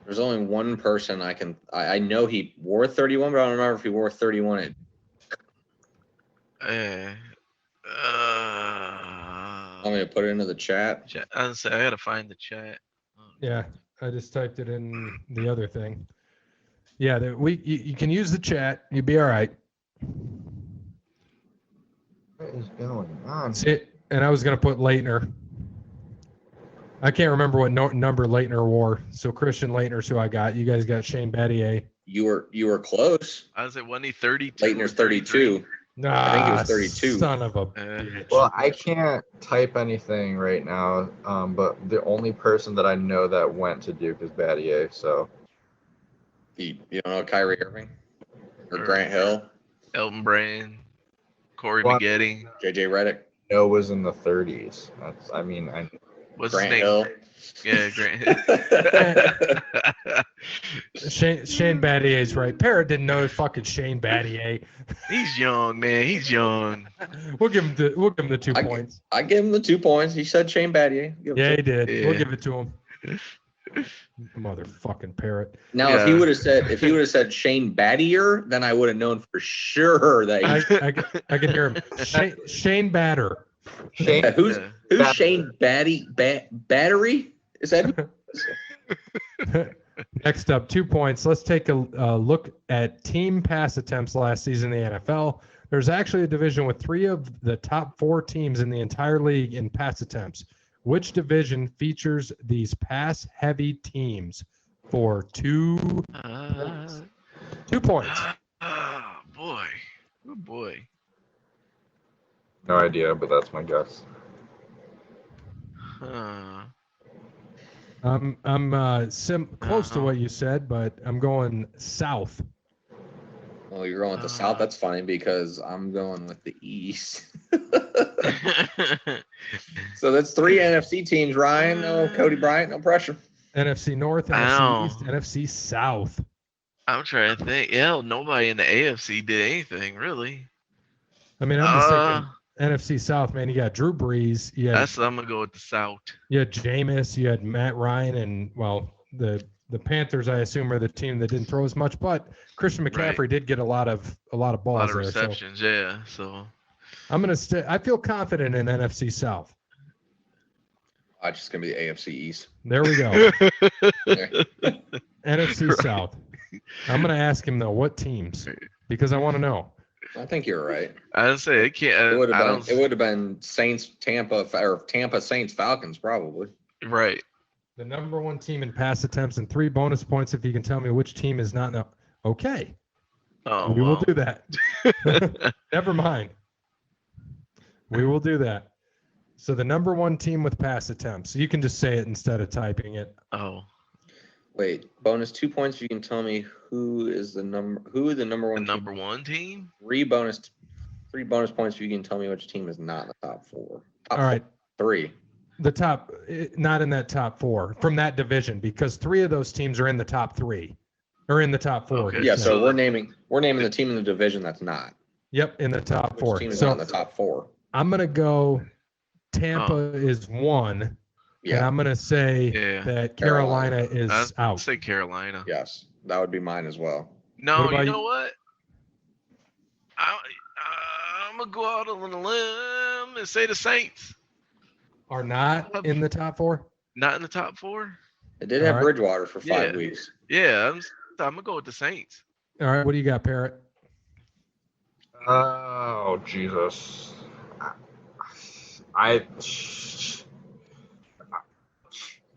There's only one person I know he wore 31, but I don't remember if he wore 31 at. Want me to put it into the chat? I gotta find the chat. Yeah, I just typed it in the other thing. Yeah, you can use the chat. You'll be all right. What is going on? And I was gonna put Leitner. I can't remember what number Leitner wore. So Christian Leitner's who I got. You guys got Shane Battier. You were close. I was at 32. Leitner's 32. Nah, I think it was 32. Son of a bitch. Well, I can't type anything right now, but the only person that I know that went to Duke is Battier, so. You don't know Kyrie Irving? Or Grant Hill? Elton Brand, Corey Maggette. JJ Redick? No, was in the 30s. What's Grant his name? Hill? Yeah, Grant Shane Battier's right. Parrott didn't know fucking Shane Battier. He's young, man. He's young. We'll give him the 2 points. I give him the 2 points. He said Shane Battier. Yeah, he did. Yeah. We'll give it to him. Motherfucking Parrott. Now, if he would have said Shane Battier, then I would have known for sure that I can hear him. Shane Batter. Who's Shane Battery? Is that? Next up, 2 points. Let's take a look at team pass attempts last season in the NFL. There's actually a division with 3 of the top 4 teams in the entire league in pass attempts. Which division features these pass-heavy teams for 2 points? 2 points. Oh, boy. Oh, boy. No idea, but that's my guess. I'm close to what you said, but I'm going south. Well, you're going with the south. That's funny because I'm going with the east. So that's 3 NFC teams, Ryan. No Cody Bryant, no pressure. NFC North, NFC East, NFC South. I'm trying to think. Yeah, nobody in the AFC did anything, really. I mean, I'm just thinking NFC South, man. You got Drew Brees. I'm going to go with the South. You had Jameis. You had Matt Ryan. And, well, the Panthers, I assume, are the team that didn't throw as much. But Christian McCaffrey did get a lot of balls there. A lot of receptions, yeah. So I'm going to I feel confident in NFC South. It's just gonna be the AFC East. There we go. NFC South. I'm gonna ask him though, what teams? Because I want to know. I think you're right. I'd say it can't. It would have been Saints, Tampa, or Tampa Saints, Falcons, probably. Right. The number one team in pass attempts and 3 bonus points if you can tell me which team is not. Okay. Oh, we will do that. Never mind. We will do that. So the number one team with pass attempts. You can just say it instead of typing it. Oh. Wait, bonus 2 points if you can tell me who is the number one. The number one team? 3 bonus points if you can tell me which team is not in the top 4. All right. 3. The top, not in that top 4 from that division, because 3 of those teams are in the top 3 or in the top 4. Okay. Yeah, so we're naming the team in the division that's not. Yep, in the top 4. Which team is so not in the top 4? I'm gonna go. Tampa is 1. Yeah. And I'm gonna say that Carolina is out. I'd say Carolina. Yes, that would be mine as well. No, you know what? I'm gonna go out on a limb and say the Saints Are not in the top 4? Not in the top 4. It did have Bridgewater for 5 weeks. Yeah, I'm gonna go with the Saints. All right, what do you got, Parrot? Oh, Jesus.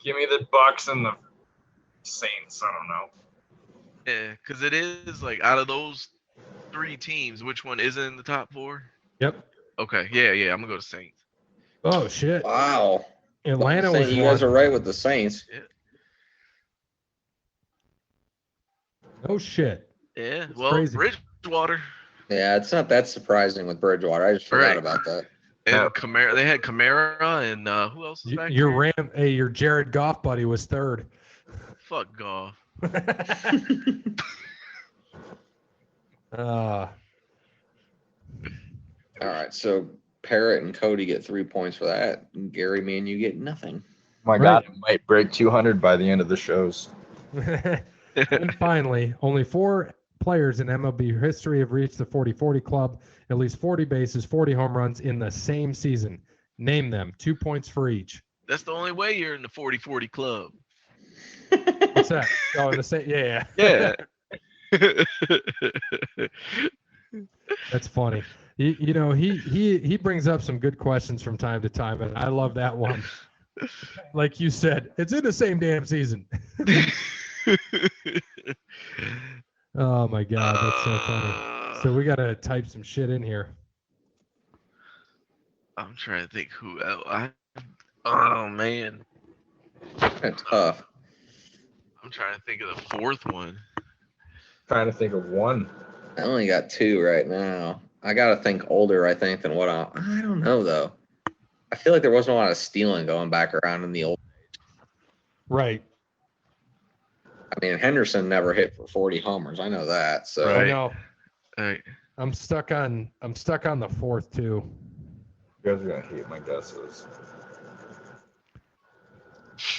Give me the Bucks and the Saints. I don't know. Yeah, because it is like out of those 3 teams, which one isn't in the top 4? Yep. Okay. Yeah. I'm gonna go to Saints. Oh shit! Wow. Atlanta was. You guys are right with the Saints. Yeah. Oh shit! Yeah. That's well, crazy. Bridgewater. Yeah, it's not that surprising with Bridgewater. I just forgot about that. And Kamara, they had Kamara and who else was back your there? your Jared Goff buddy was 3rd. Fuck Goff. All right, so Parrot and Cody get 3 points for that. And Gary, man, you get nothing. My God, it might break 200 by the end of the shows. And finally, only 4 players in MLB history have reached the 40-40 club, at least 40 bases, 40 home runs in the same season. Name them. 2 points for each. That's the only way you're in the 40-40 club. What's that? Oh, in the same. Yeah. That's funny. He brings up some good questions from time to time, and I love that one. Like you said, it's in the same damn season. Oh my God, that's so funny. So we gotta type some shit in here. I'm trying to think who else. Oh man, That's tough. I'm trying to think of the 4th one. Trying to think of one. I only got 2 right now. I gotta think older, I think, than what I don't know though. I feel like there wasn't a lot of stealing going back around in the old days. Right. I mean, Henderson never hit for 40 homers. I know that. So Right. I know. Right. I'm stuck on the 4th too. You guys are going to hate my guesses.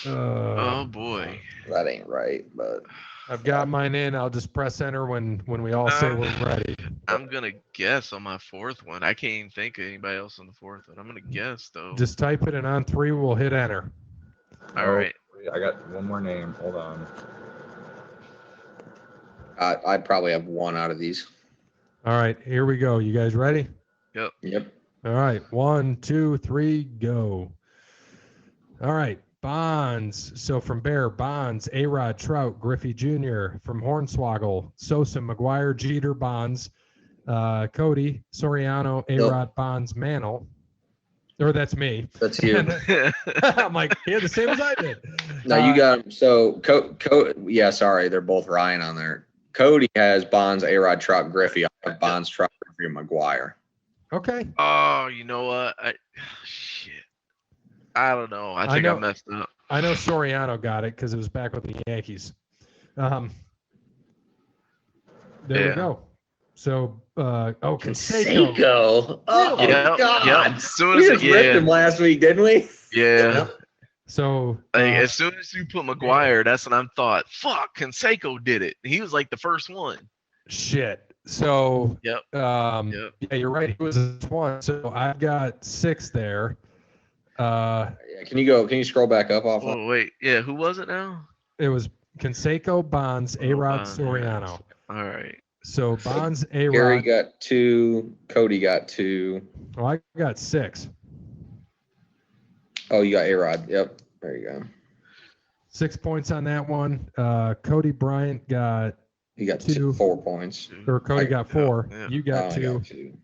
Oh boy. that ain't right, but I've got mine in. I'll just press enter when we all say we're ready. I'm gonna guess on my 4th one. I can't even think of anybody else on the 4th one. I'm gonna guess though. Just type it, and on 3 we'll hit enter. All right. I got one more name. Hold on. I'd probably have 1 out of these. All right, here we go. You guys ready? Yep. All right, 1, 2, 3, go. All right, Bonds. So from Bear, Bonds, A-Rod, Trout, Griffey Jr. From Hornswoggle, Sosa, McGuire, Jeter, Bonds, Cody, Soriano, A-Rod, Bonds, Mantle. Or that's me. That's you. I'm like, yeah, the same as I did. No, you got them. So, yeah, sorry, they're both Ryan on there. Cody has Bonds, A-Rod, Trout, Griffey. I have Bonds, Trout, Griffey, and McGuire. Okay. Oh, you know what? Shit. I don't know. I think I messed up. I know Soriano got it because it was back with the Yankees. There we go. So, Canseco. Oh, yeah, God. Yeah. As soon We as just ripped him last week, didn't we? Yeah. So As soon as you put McGuire, that's when I thought, fuck, Canseco did it. He was like the first one. Shit. So Yep. yeah, you're right. He was this one. So I've got 6 there. Can you scroll back up off? Oh wait, yeah. Who was it now? It was Canseco, Bonds, A-Rod, Bonds, Soriano. All right. So Bonds, A-Rod. Gary got 2. Cody got 2. Well, I got 6. Oh, you got A-Rod. Yep. There you go. 6 points on that one. Cody Bryant got. He got 2. 4 points. Or Cody got 4. Yeah. You got 2. I got 2.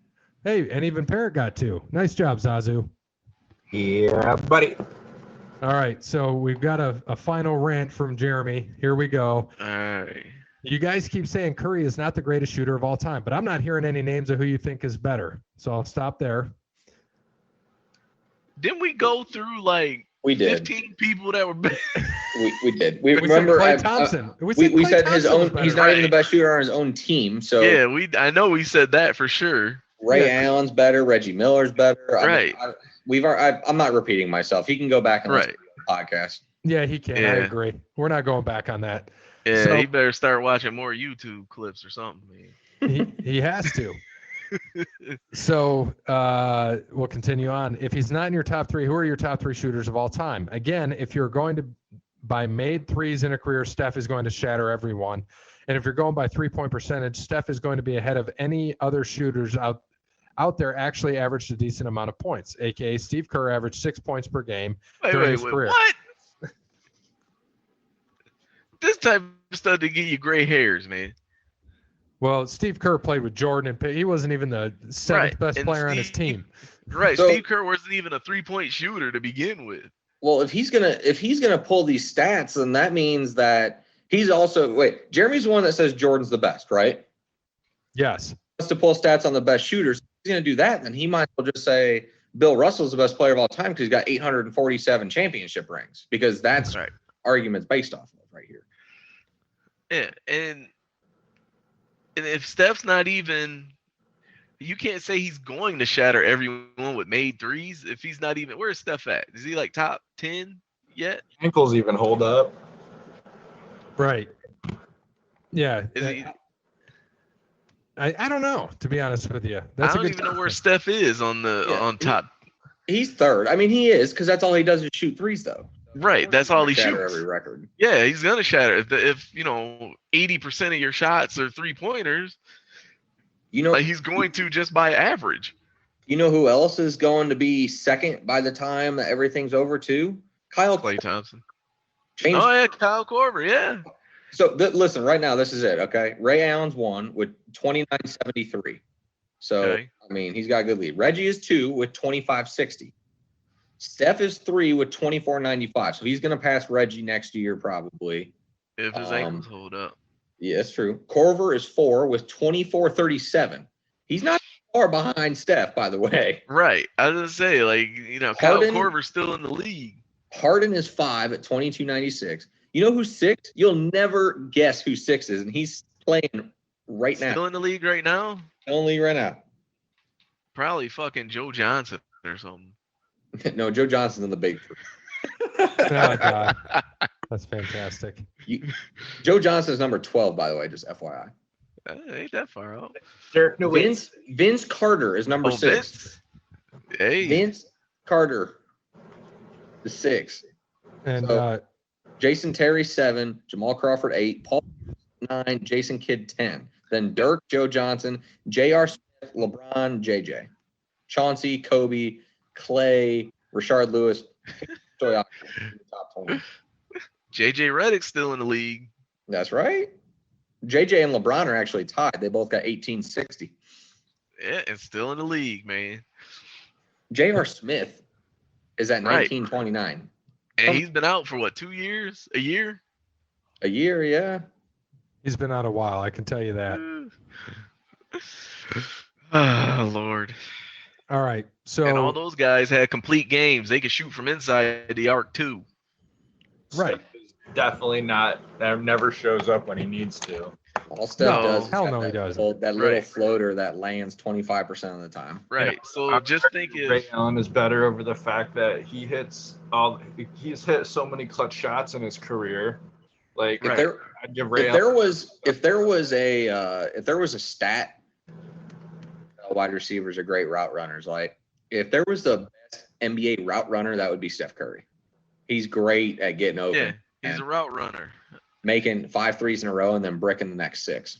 Hey, and even Parrot got 2. Nice job, Zazu. Yeah, buddy. All right, so we've got a final rant from Jeremy. Here we go. All right. You guys keep saying Curry is not the greatest shooter of all time, but I'm not hearing any names of who you think is better. So I'll stop there. Didn't we go through like We did. 15 people that were better? We did. We said remember Klay Thompson. we Klay said his Thompson was own. better. He's not even the Right. best shooter on his own team. So Yeah, I know we said that for sure. Ray Allen's better. Reggie Miller's better. Right. I'm not repeating myself. He can go back and listen to the podcast. Yeah, he can. I Yeah. agree. We're not going back on that. Yeah, So- he better start watching more YouTube clips or something, man. He has to. So we'll continue on. If he's not in your top 3, who are your top 3 shooters of all time? Again, if you're going to by made threes in a career, Steph is going to shatter everyone. And if you're going by 3-point percentage, Steph is going to be ahead of any other shooters out there actually averaged a decent amount of points, aka Steve Kerr averaged 6 points per game during his career. What? This type of stuff to get you gray hairs, man. Well, Steve Kerr played with Jordan, and he wasn't even the 7th Right, best and player on his team. Right, So- Steve Kerr wasn't even a 3-point shooter to begin with. Well, if he's gonna pull these stats, then that means that he's also Jeremy's the one that says Jordan's the best, right? Yes. Wants to pull stats on the best shooters. If he's gonna do that, then he might as well just say Bill Russell's the best player of all time because he's got 847 championship rings, because that's Right. argument's based off of right here. Yeah, and if Steph's not even, you can't say he's going to shatter everyone with made threes if he's not even. Where's Steph at? Is he like top 10 yet? Ankles even hold up. Right. Yeah. Is he, I don't know, to be honest with you. I That's a don't good even know where question. Steph is on top. He's third. I mean, he is, because that's all he does is shoot threes, though. Right, that's all he Shatter shoots. every record. Yeah, he's gonna shatter. If 80% of your shots are 3-pointers, You know, like he's going to just by average. you know who else is going to be second by the time that everything's over too? Kyle Klay Thompson. Changed. Oh yeah, Kyle Korver. Yeah. So listen, right now, this is it. Okay, Ray Allen's 1 with 29.73. So Okay. I mean, he's got a good lead. Reggie is 2 with 25.60. Steph is 3 with 24.95. So he's going to pass Reggie next year probably. If his ankles hold up. Yeah, that's true. Korver is 4 with 24.37. He's not far behind Steph, by the way. Right. I was gonna say, like, Kyle Harden- Korver's still in the league. Harden is 5 at 22.96. You know who's 6? You'll never guess who 6 is, and he's playing right now. Still in the league right now? Only right now. Probably fucking Joe Johnson or something. No, Joe Johnson's in the big three. Oh, God. That's fantastic. Joe Johnson's number 12, by the way, just FYI. Ain't that far out. Vince Carter is number 6. Vince? Hey. Vince Carter, the 6. And So- Jason Terry 7, Jamal Crawford 8, Paul 9, Jason Kidd 10. Then Dirk, Joe Johnson, J.R. Smith, LeBron, JJ, Chauncey, Kobe, Clay, Rashard Lewis, top 20. JJ Redick's still in the league. That's right. JJ and LeBron are actually tied. They both got 1860. Yeah, and still in the league, man. J.R. Smith is at Right. 1929. And he's been out for what, 2 years? A year? A year, yeah. he's been out a while, I can tell you that. Oh, Lord. All right. So And all those guys had complete games. They could shoot from inside the arc, too. right. Definitely not. That never shows up when he needs to. All Steph No. does. is Hell got no, he that doesn't. That little Right. floater that lands 25% of the time. Right. So just think Ray if Allen is better over the fact that he's hit so many clutch shots in his career. Like Right. I'd give Ray If there was a stat, wide receivers are great route runners. Like if there was the best NBA route runner, that would be Steph Curry. He's great at getting open. Yeah, he's a route runner. Making 5 threes in a row and then bricking the next 6.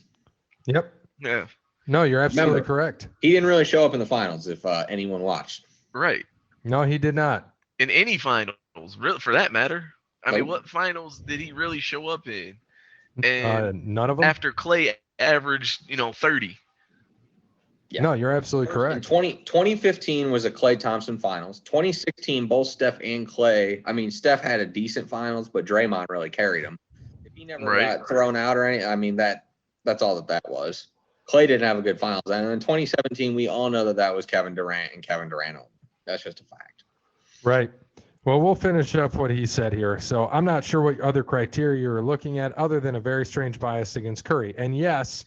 Yep. Yeah. No, you're absolutely correct. He didn't really show up in the finals if anyone watched. Right. No, he did not. In any finals, really, for that matter. I mean, what finals did he really show up in? And none of them. After Clay averaged, 30. Yeah. No, you're absolutely correct. 2015 was a Klay Thompson finals. 2016, both Steph and Clay. I mean, Steph had a decent finals, but Draymond really carried him. If he never got thrown out or anything, I mean, that's all that was. Clay didn't have a good finals. And in 2017, we all know that was Kevin Durant and Kevin Durant. That's just a fact. Right. Well, we'll finish up what he said here. So I'm not sure what other criteria you're looking at other than a very strange bias against Curry. And yes,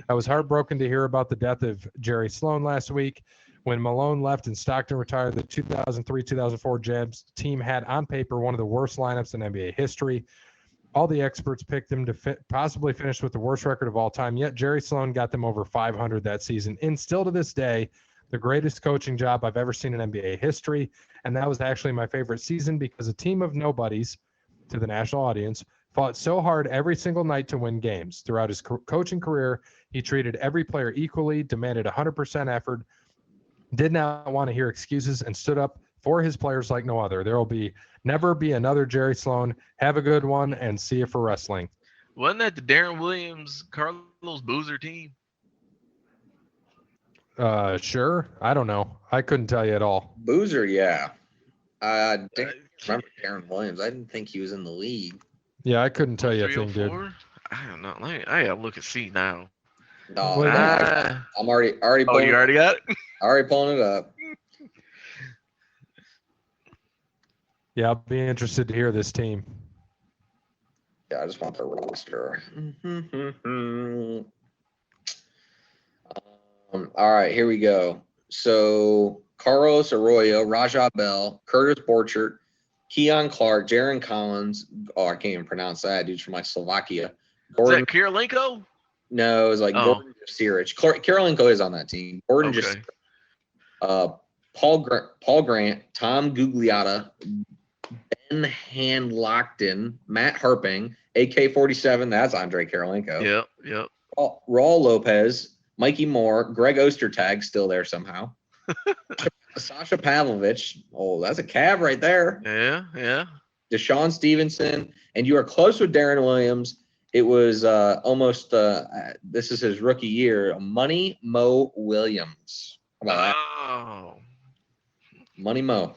I was heartbroken to hear about the death of Jerry Sloan last week. When Malone left and Stockton retired, the 2003-2004 Jazz team had on paper one of the worst lineups in NBA history. All the experts picked them to possibly finish with the worst record of all time, yet Jerry Sloan got them over 500 that season. And still to this day, the greatest coaching job I've ever seen in NBA history. And that was actually my favorite season because a team of nobodies, to the national audience, fought so hard every single night to win games. Throughout his coaching career, he treated every player equally, demanded 100% effort, did not want to hear excuses, and stood up for his players like no other. There will never be another Jerry Sloan. Have a good one, and see you for wrestling. Wasn't that the Darren Williams, Carlos Boozer team? Sure. I don't know. I couldn't tell you at all. Boozer, yeah. I remember Darren Williams. I didn't think he was in the league. Yeah, I couldn't tell you a thing, dude. I don't know. I gotta look and see now. No, I'm already. Oh, you already got it? Already pulling it up. Yeah, I'll be interested to hear this team. Yeah, I just want the roster. All right, here we go. So Carlos Arroyo, Rajah Bell, Curtis Borchert, Keon Clark, Jaron Collins. Oh, I can't even pronounce that. Dude's from Slovakia. Gordon, is that Kirilenko? No, it was Gordon Sirich. Kirilenko is on that team. Gordon Paul Grant, Tom Gugliotta, Ben Handlockton, Matt Harping, AK-47. That's Andre Kirilenko. Yep. Raul Lopez, Mikey Moore, Greg Ostertag, still there somehow. Sasha Pavlovich. Oh, that's a cab right there. Yeah. Deshaun Stevenson. And you are close with Darren Williams. It was almost, this is his rookie year, Money Mo Williams. How about that? Oh. Money Mo.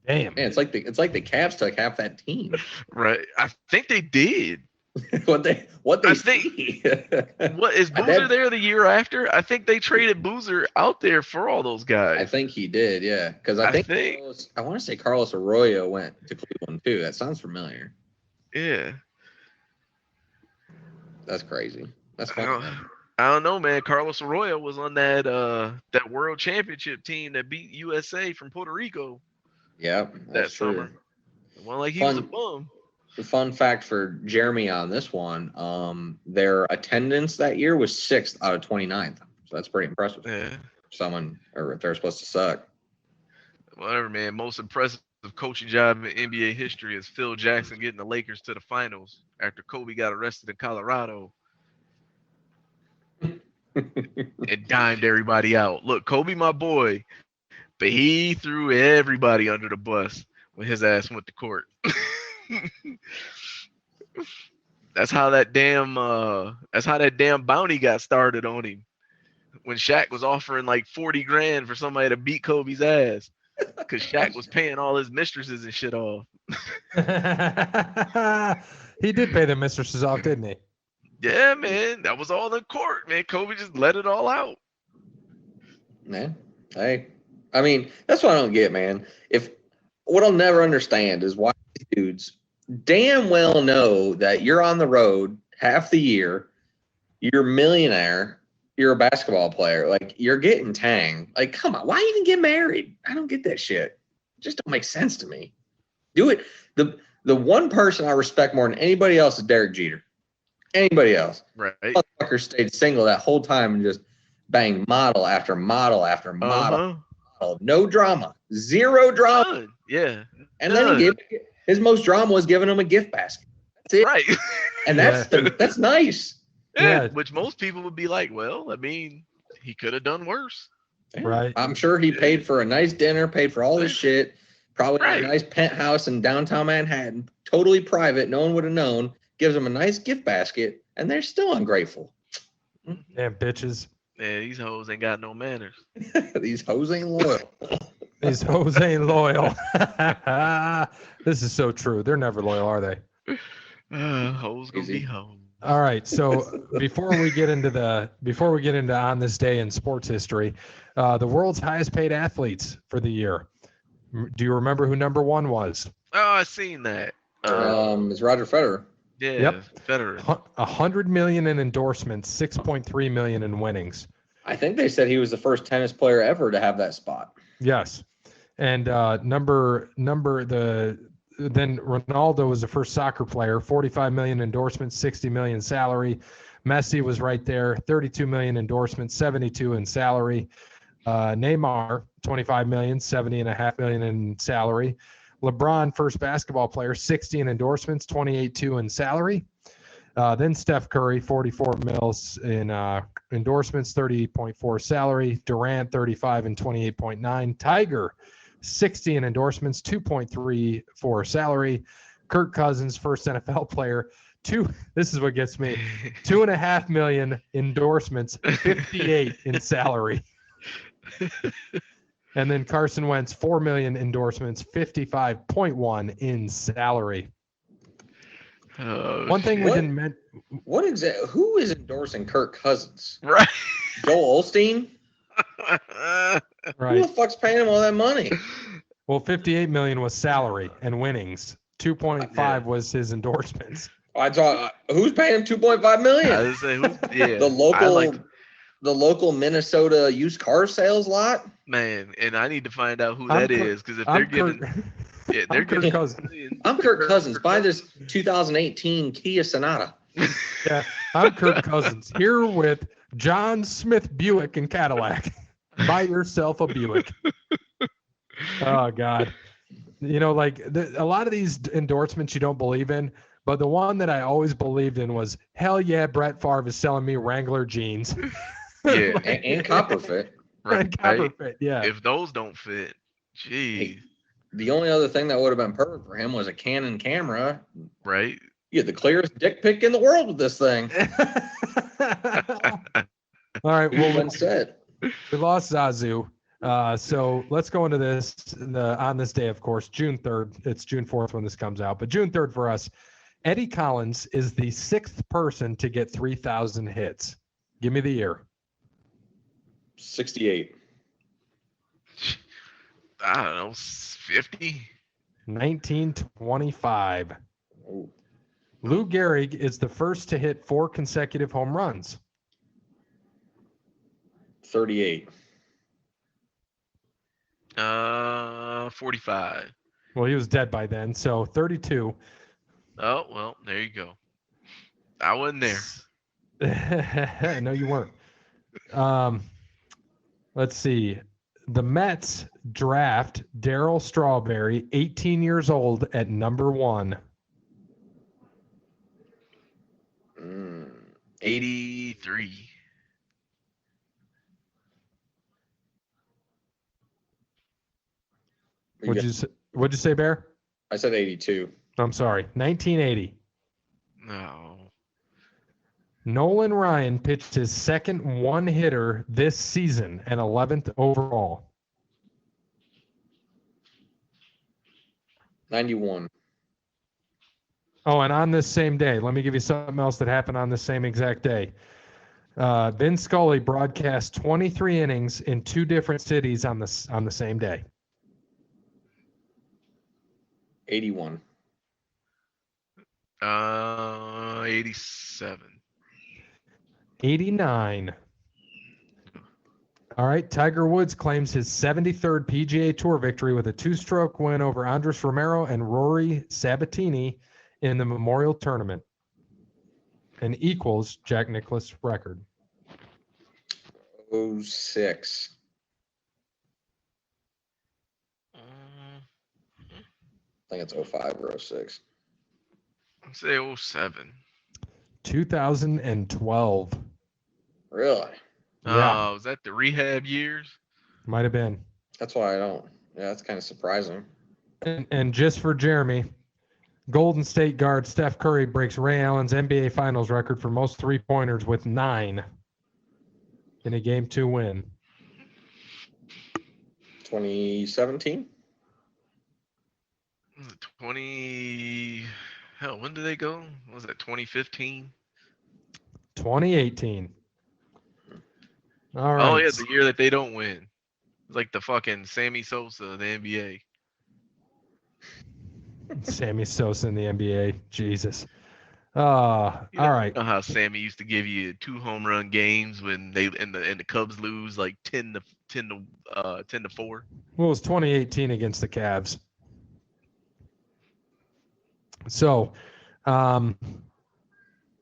Damn. Man, it's like the Cavs took half that team. Right. I think they did. What is Boozer there the year after? I think they traded Boozer out there for all those guys. I think he did, yeah. Because I think I want to say Carlos Arroyo went to Cleveland too. That sounds familiar. Yeah. That's crazy. That's funny. I don't know, man. Carlos Arroyo was on that world championship team that beat USA from Puerto Rico. Yeah, that summer. Well, like he was a bum. The fun fact for Jeremy on this one, their attendance that year was 6th out of 29th. So that's pretty impressive. Yeah. Or if they're supposed to suck. Whatever, man. Most impressive coaching job in NBA history is Phil Jackson getting the Lakers to the finals after Kobe got arrested in Colorado and dimed everybody out. Look, Kobe, my boy, but he threw everybody under the bus when his ass went to court. That's how that damn bounty got started on him when Shaq was offering like 40 grand for somebody to beat Kobe's ass because Shaq was paying all his mistresses and shit off. He did pay the mistresses off, didn't he? Yeah, man. That was all in court, man. Kobe just let it all out. Man, hey, I mean, that's what I don't get, man. What I'll never understand is why these dudes damn well know that you're on the road half the year, you're a millionaire, you're a basketball player, like you're getting tang. Like, come on, why even get married? I don't get that shit. It just don't make sense to me. Do it. The one person I respect more than anybody else is Derek Jeter. Anybody else. Right. Motherfucker stayed single that whole time and just banged model after model after model. No drama. Zero drama. None. Yeah. And then he gave his most drama was giving him a gift basket. That's it. Right. And that's nice. Yeah. Yeah. Which most people would be like, well, I mean, he could have done worse. Yeah. Right. I'm sure he paid for a nice dinner, paid for all this shit, probably Right. a nice penthouse in downtown Manhattan, totally private. No one would have known. Gives him a nice gift basket, and they're still ungrateful. Damn bitches. Yeah, these hoes ain't got no manners. These hoes ain't loyal. These hoes ain't loyal. This is so true. They're never loyal, are they? Hoes gonna be hoes. All right. So before we get into on this day in sports history, the world's highest paid athletes for the year. Do you remember who number one was? Oh, I seen that. It's Roger Federer. Yeah, Yep. Federer. $100 million in endorsements, 6.3 million in winnings. I think they said he was the first tennis player ever to have that spot. Yes. And then Ronaldo was the first soccer player, 45 million endorsements, 60 million salary. Messi was right there, 32 million endorsements, 72 in salary. Neymar, 25 million, 70.5 million in salary. LeBron, first basketball player, 60 in endorsements, 28.2 in salary. Then Steph Curry, 44 mils in endorsements, 30.4 salary. Durant, 35 and 28.9. Tiger, 60 in endorsements, 2.3 for salary. Kirk Cousins, first NFL player, this is what gets me, 2.5 million endorsements, 58 in salary. And then Carson Wentz, 4 million endorsements, 55.1 in salary. One thing we didn't mention. Who is endorsing Kirk Cousins? Right. Joel Osteen? Right. Who the fuck's paying him all that money? Well, 58 million was salary and winnings. 2.5 was his endorsements. I thought, who's paying him 2.5 million? I was saying, yeah. The local Minnesota used car sales lot. Man, and I need to find out who that is, because if they're giving, they're Kirk Cousins. I'm Kirk Cousins. Buy this 2018 Kia Sonata. Yeah, I'm Kirk Cousins here with John Smith Buick and Cadillac. Buy yourself a Buick. Oh God, like a lot of these endorsements you don't believe in, but the one that I always believed in was, hell yeah, Brett Favre is selling me Wrangler jeans. Yeah, and copper fit. Right. And copper fit, yeah. If those don't fit, geez. The only other thing that would have been perfect for him was a Canon camera. Right. You get the clearest dick pic in the world with this thing. All right, well, we lost Zazu. So let's go into this on this day, of course, June 3rd. It's June 4th when this comes out, but June 3rd for us. Eddie Collins is the 6th person to get 3,000 hits. Give me the year. 68. I don't know, 50? 1925. Ooh. Lou Gehrig is the first to hit 4 consecutive home runs. 38. 45. Well, he was dead by then, so 32. Oh, well, there you go. I wasn't there. No, you weren't. Let's see. The Mets draft Darryl Strawberry, 18 years old, at number 1. 83. What'd you say, Bear? I said 82. I'm sorry. 1980. No. Nolan Ryan pitched his second one-hitter this season and 11th overall. 91. Oh, and on this same day, let me give you something else that happened on the same exact day. Vin Scully broadcast 23 innings in 2 different cities on the same day. 81. 87. 89. All right, Tiger Woods claims his 73rd PGA Tour victory with a 2-stroke win over Andres Romero and Rory Sabatini in the Memorial Tournament, and equals Jack Nicklaus' record. 06. think it's 05 or 06. Let's say 07. 2012. Really? Yeah. Was that the rehab years? Might have been. That's why I don't. Yeah, that's kind of surprising. And just for Jeremy, Golden State guard Steph Curry breaks Ray Allen's NBA Finals record for most three-pointers with 9 in a Game 2 win. 2017? 20. Hell, when did they go? Was that 2015? 2018. All right. Oh yeah, the year that they don't win. It's like the fucking Sammy Sosa of the NBA. Sammy Sosa in the NBA. Jesus. All right. You know how Sammy used to give you 2 home run games when they and the Cubs lose like 10 to 4. Well, it was 2018 against the Cavs. So, that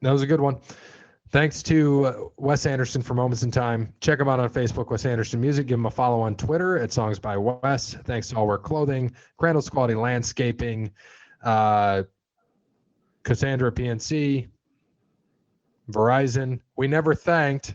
was a good one. Thanks to Wes Anderson for Moments in Time. Check him out on Facebook, Wes Anderson Music. Give him a follow on Twitter at Songs by Wes. Thanks to All Wear Clothing, Crandall's Quality Landscaping, Cassandra PNC, Verizon. We never thanked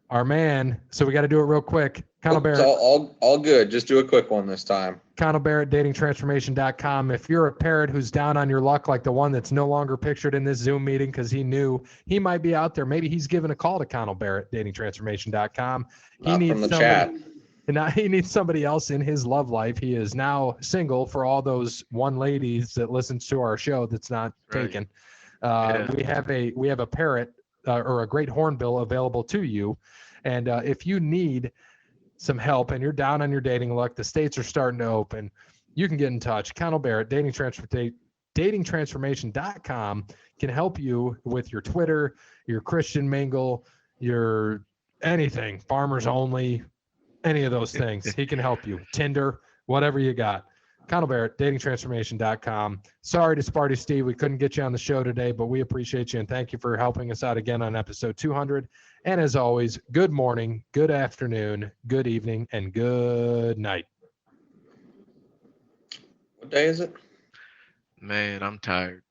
our man, so we got to do it real quick. Connell Barrett. It's all good. Just do a quick one this time. Connell Barrett, datingtransformation.com. If you're a parent who's down on your luck, like the one that's no longer pictured in this Zoom meeting because he knew he might be out there, maybe he's given a call to Connell Barrett, datingtransformation.com. Not from the chat. And now he needs somebody else in his love life. He is now single for all those one ladies that listens to our show that's not taken. We have a parrot or a great hornbill available to you. And if you need some help and you're down on your dating luck, the states are starting to open, you can get in touch. Connell Barrett, datingtransformation.com can help you with your Twitter, your Christian mingle, your anything, farmers only, any of those things. He can help you. Tinder, whatever you got. Connell Barrett, datingtransformation.com. Sorry to Sparty Steve, we couldn't get you on the show today, but we appreciate you and thank you for helping us out again on episode 200. And as always, good morning, good afternoon, good evening, and good night. What day is it? Man, I'm tired.